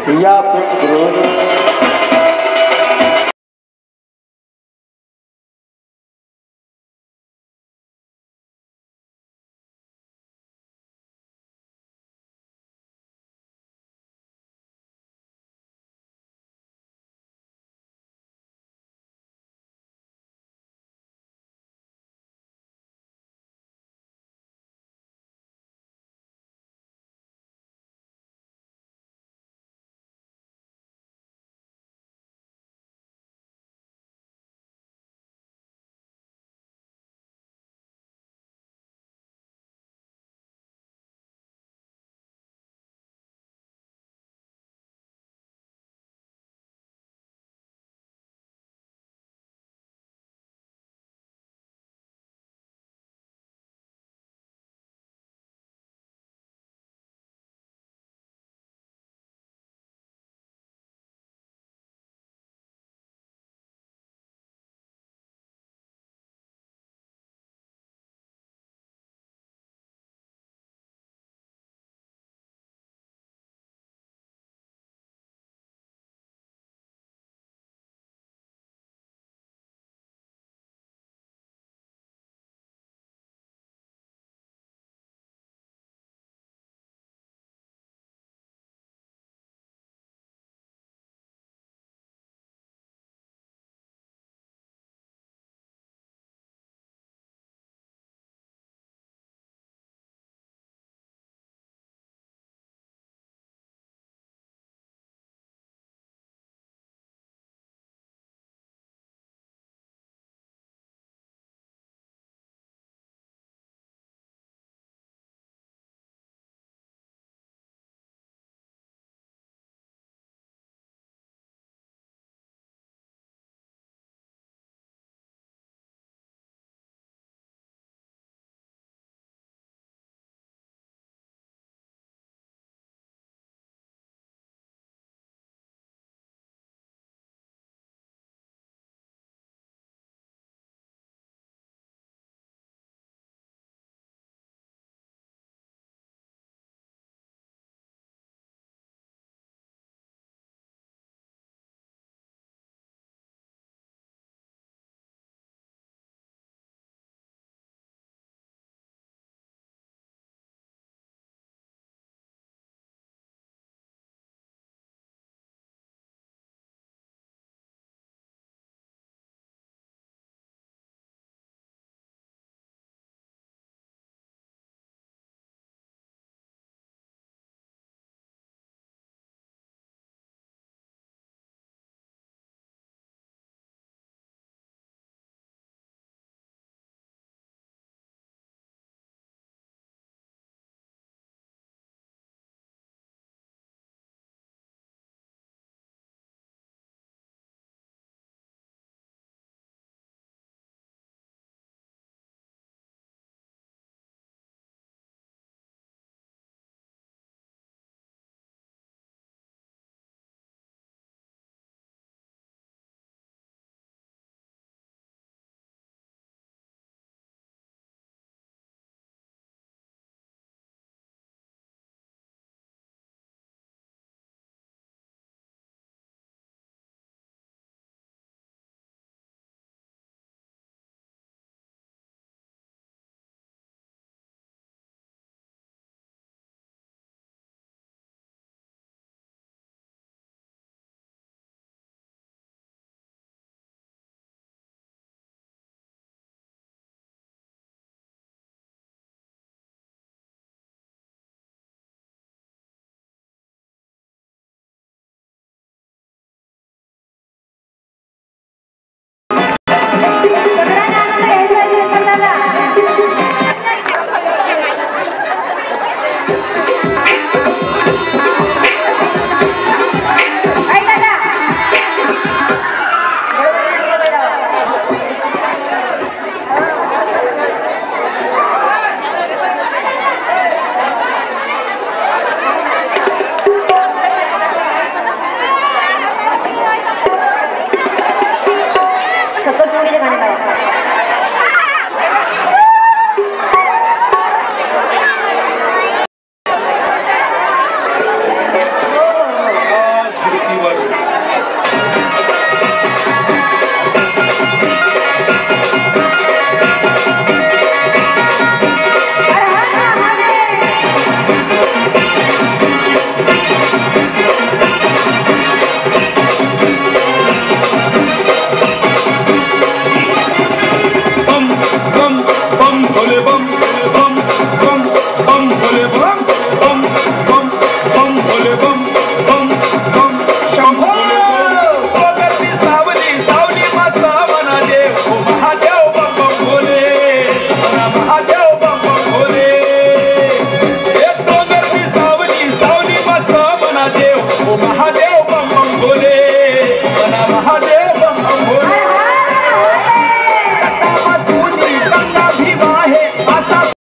या सकरतोंडीचे गाणे गावा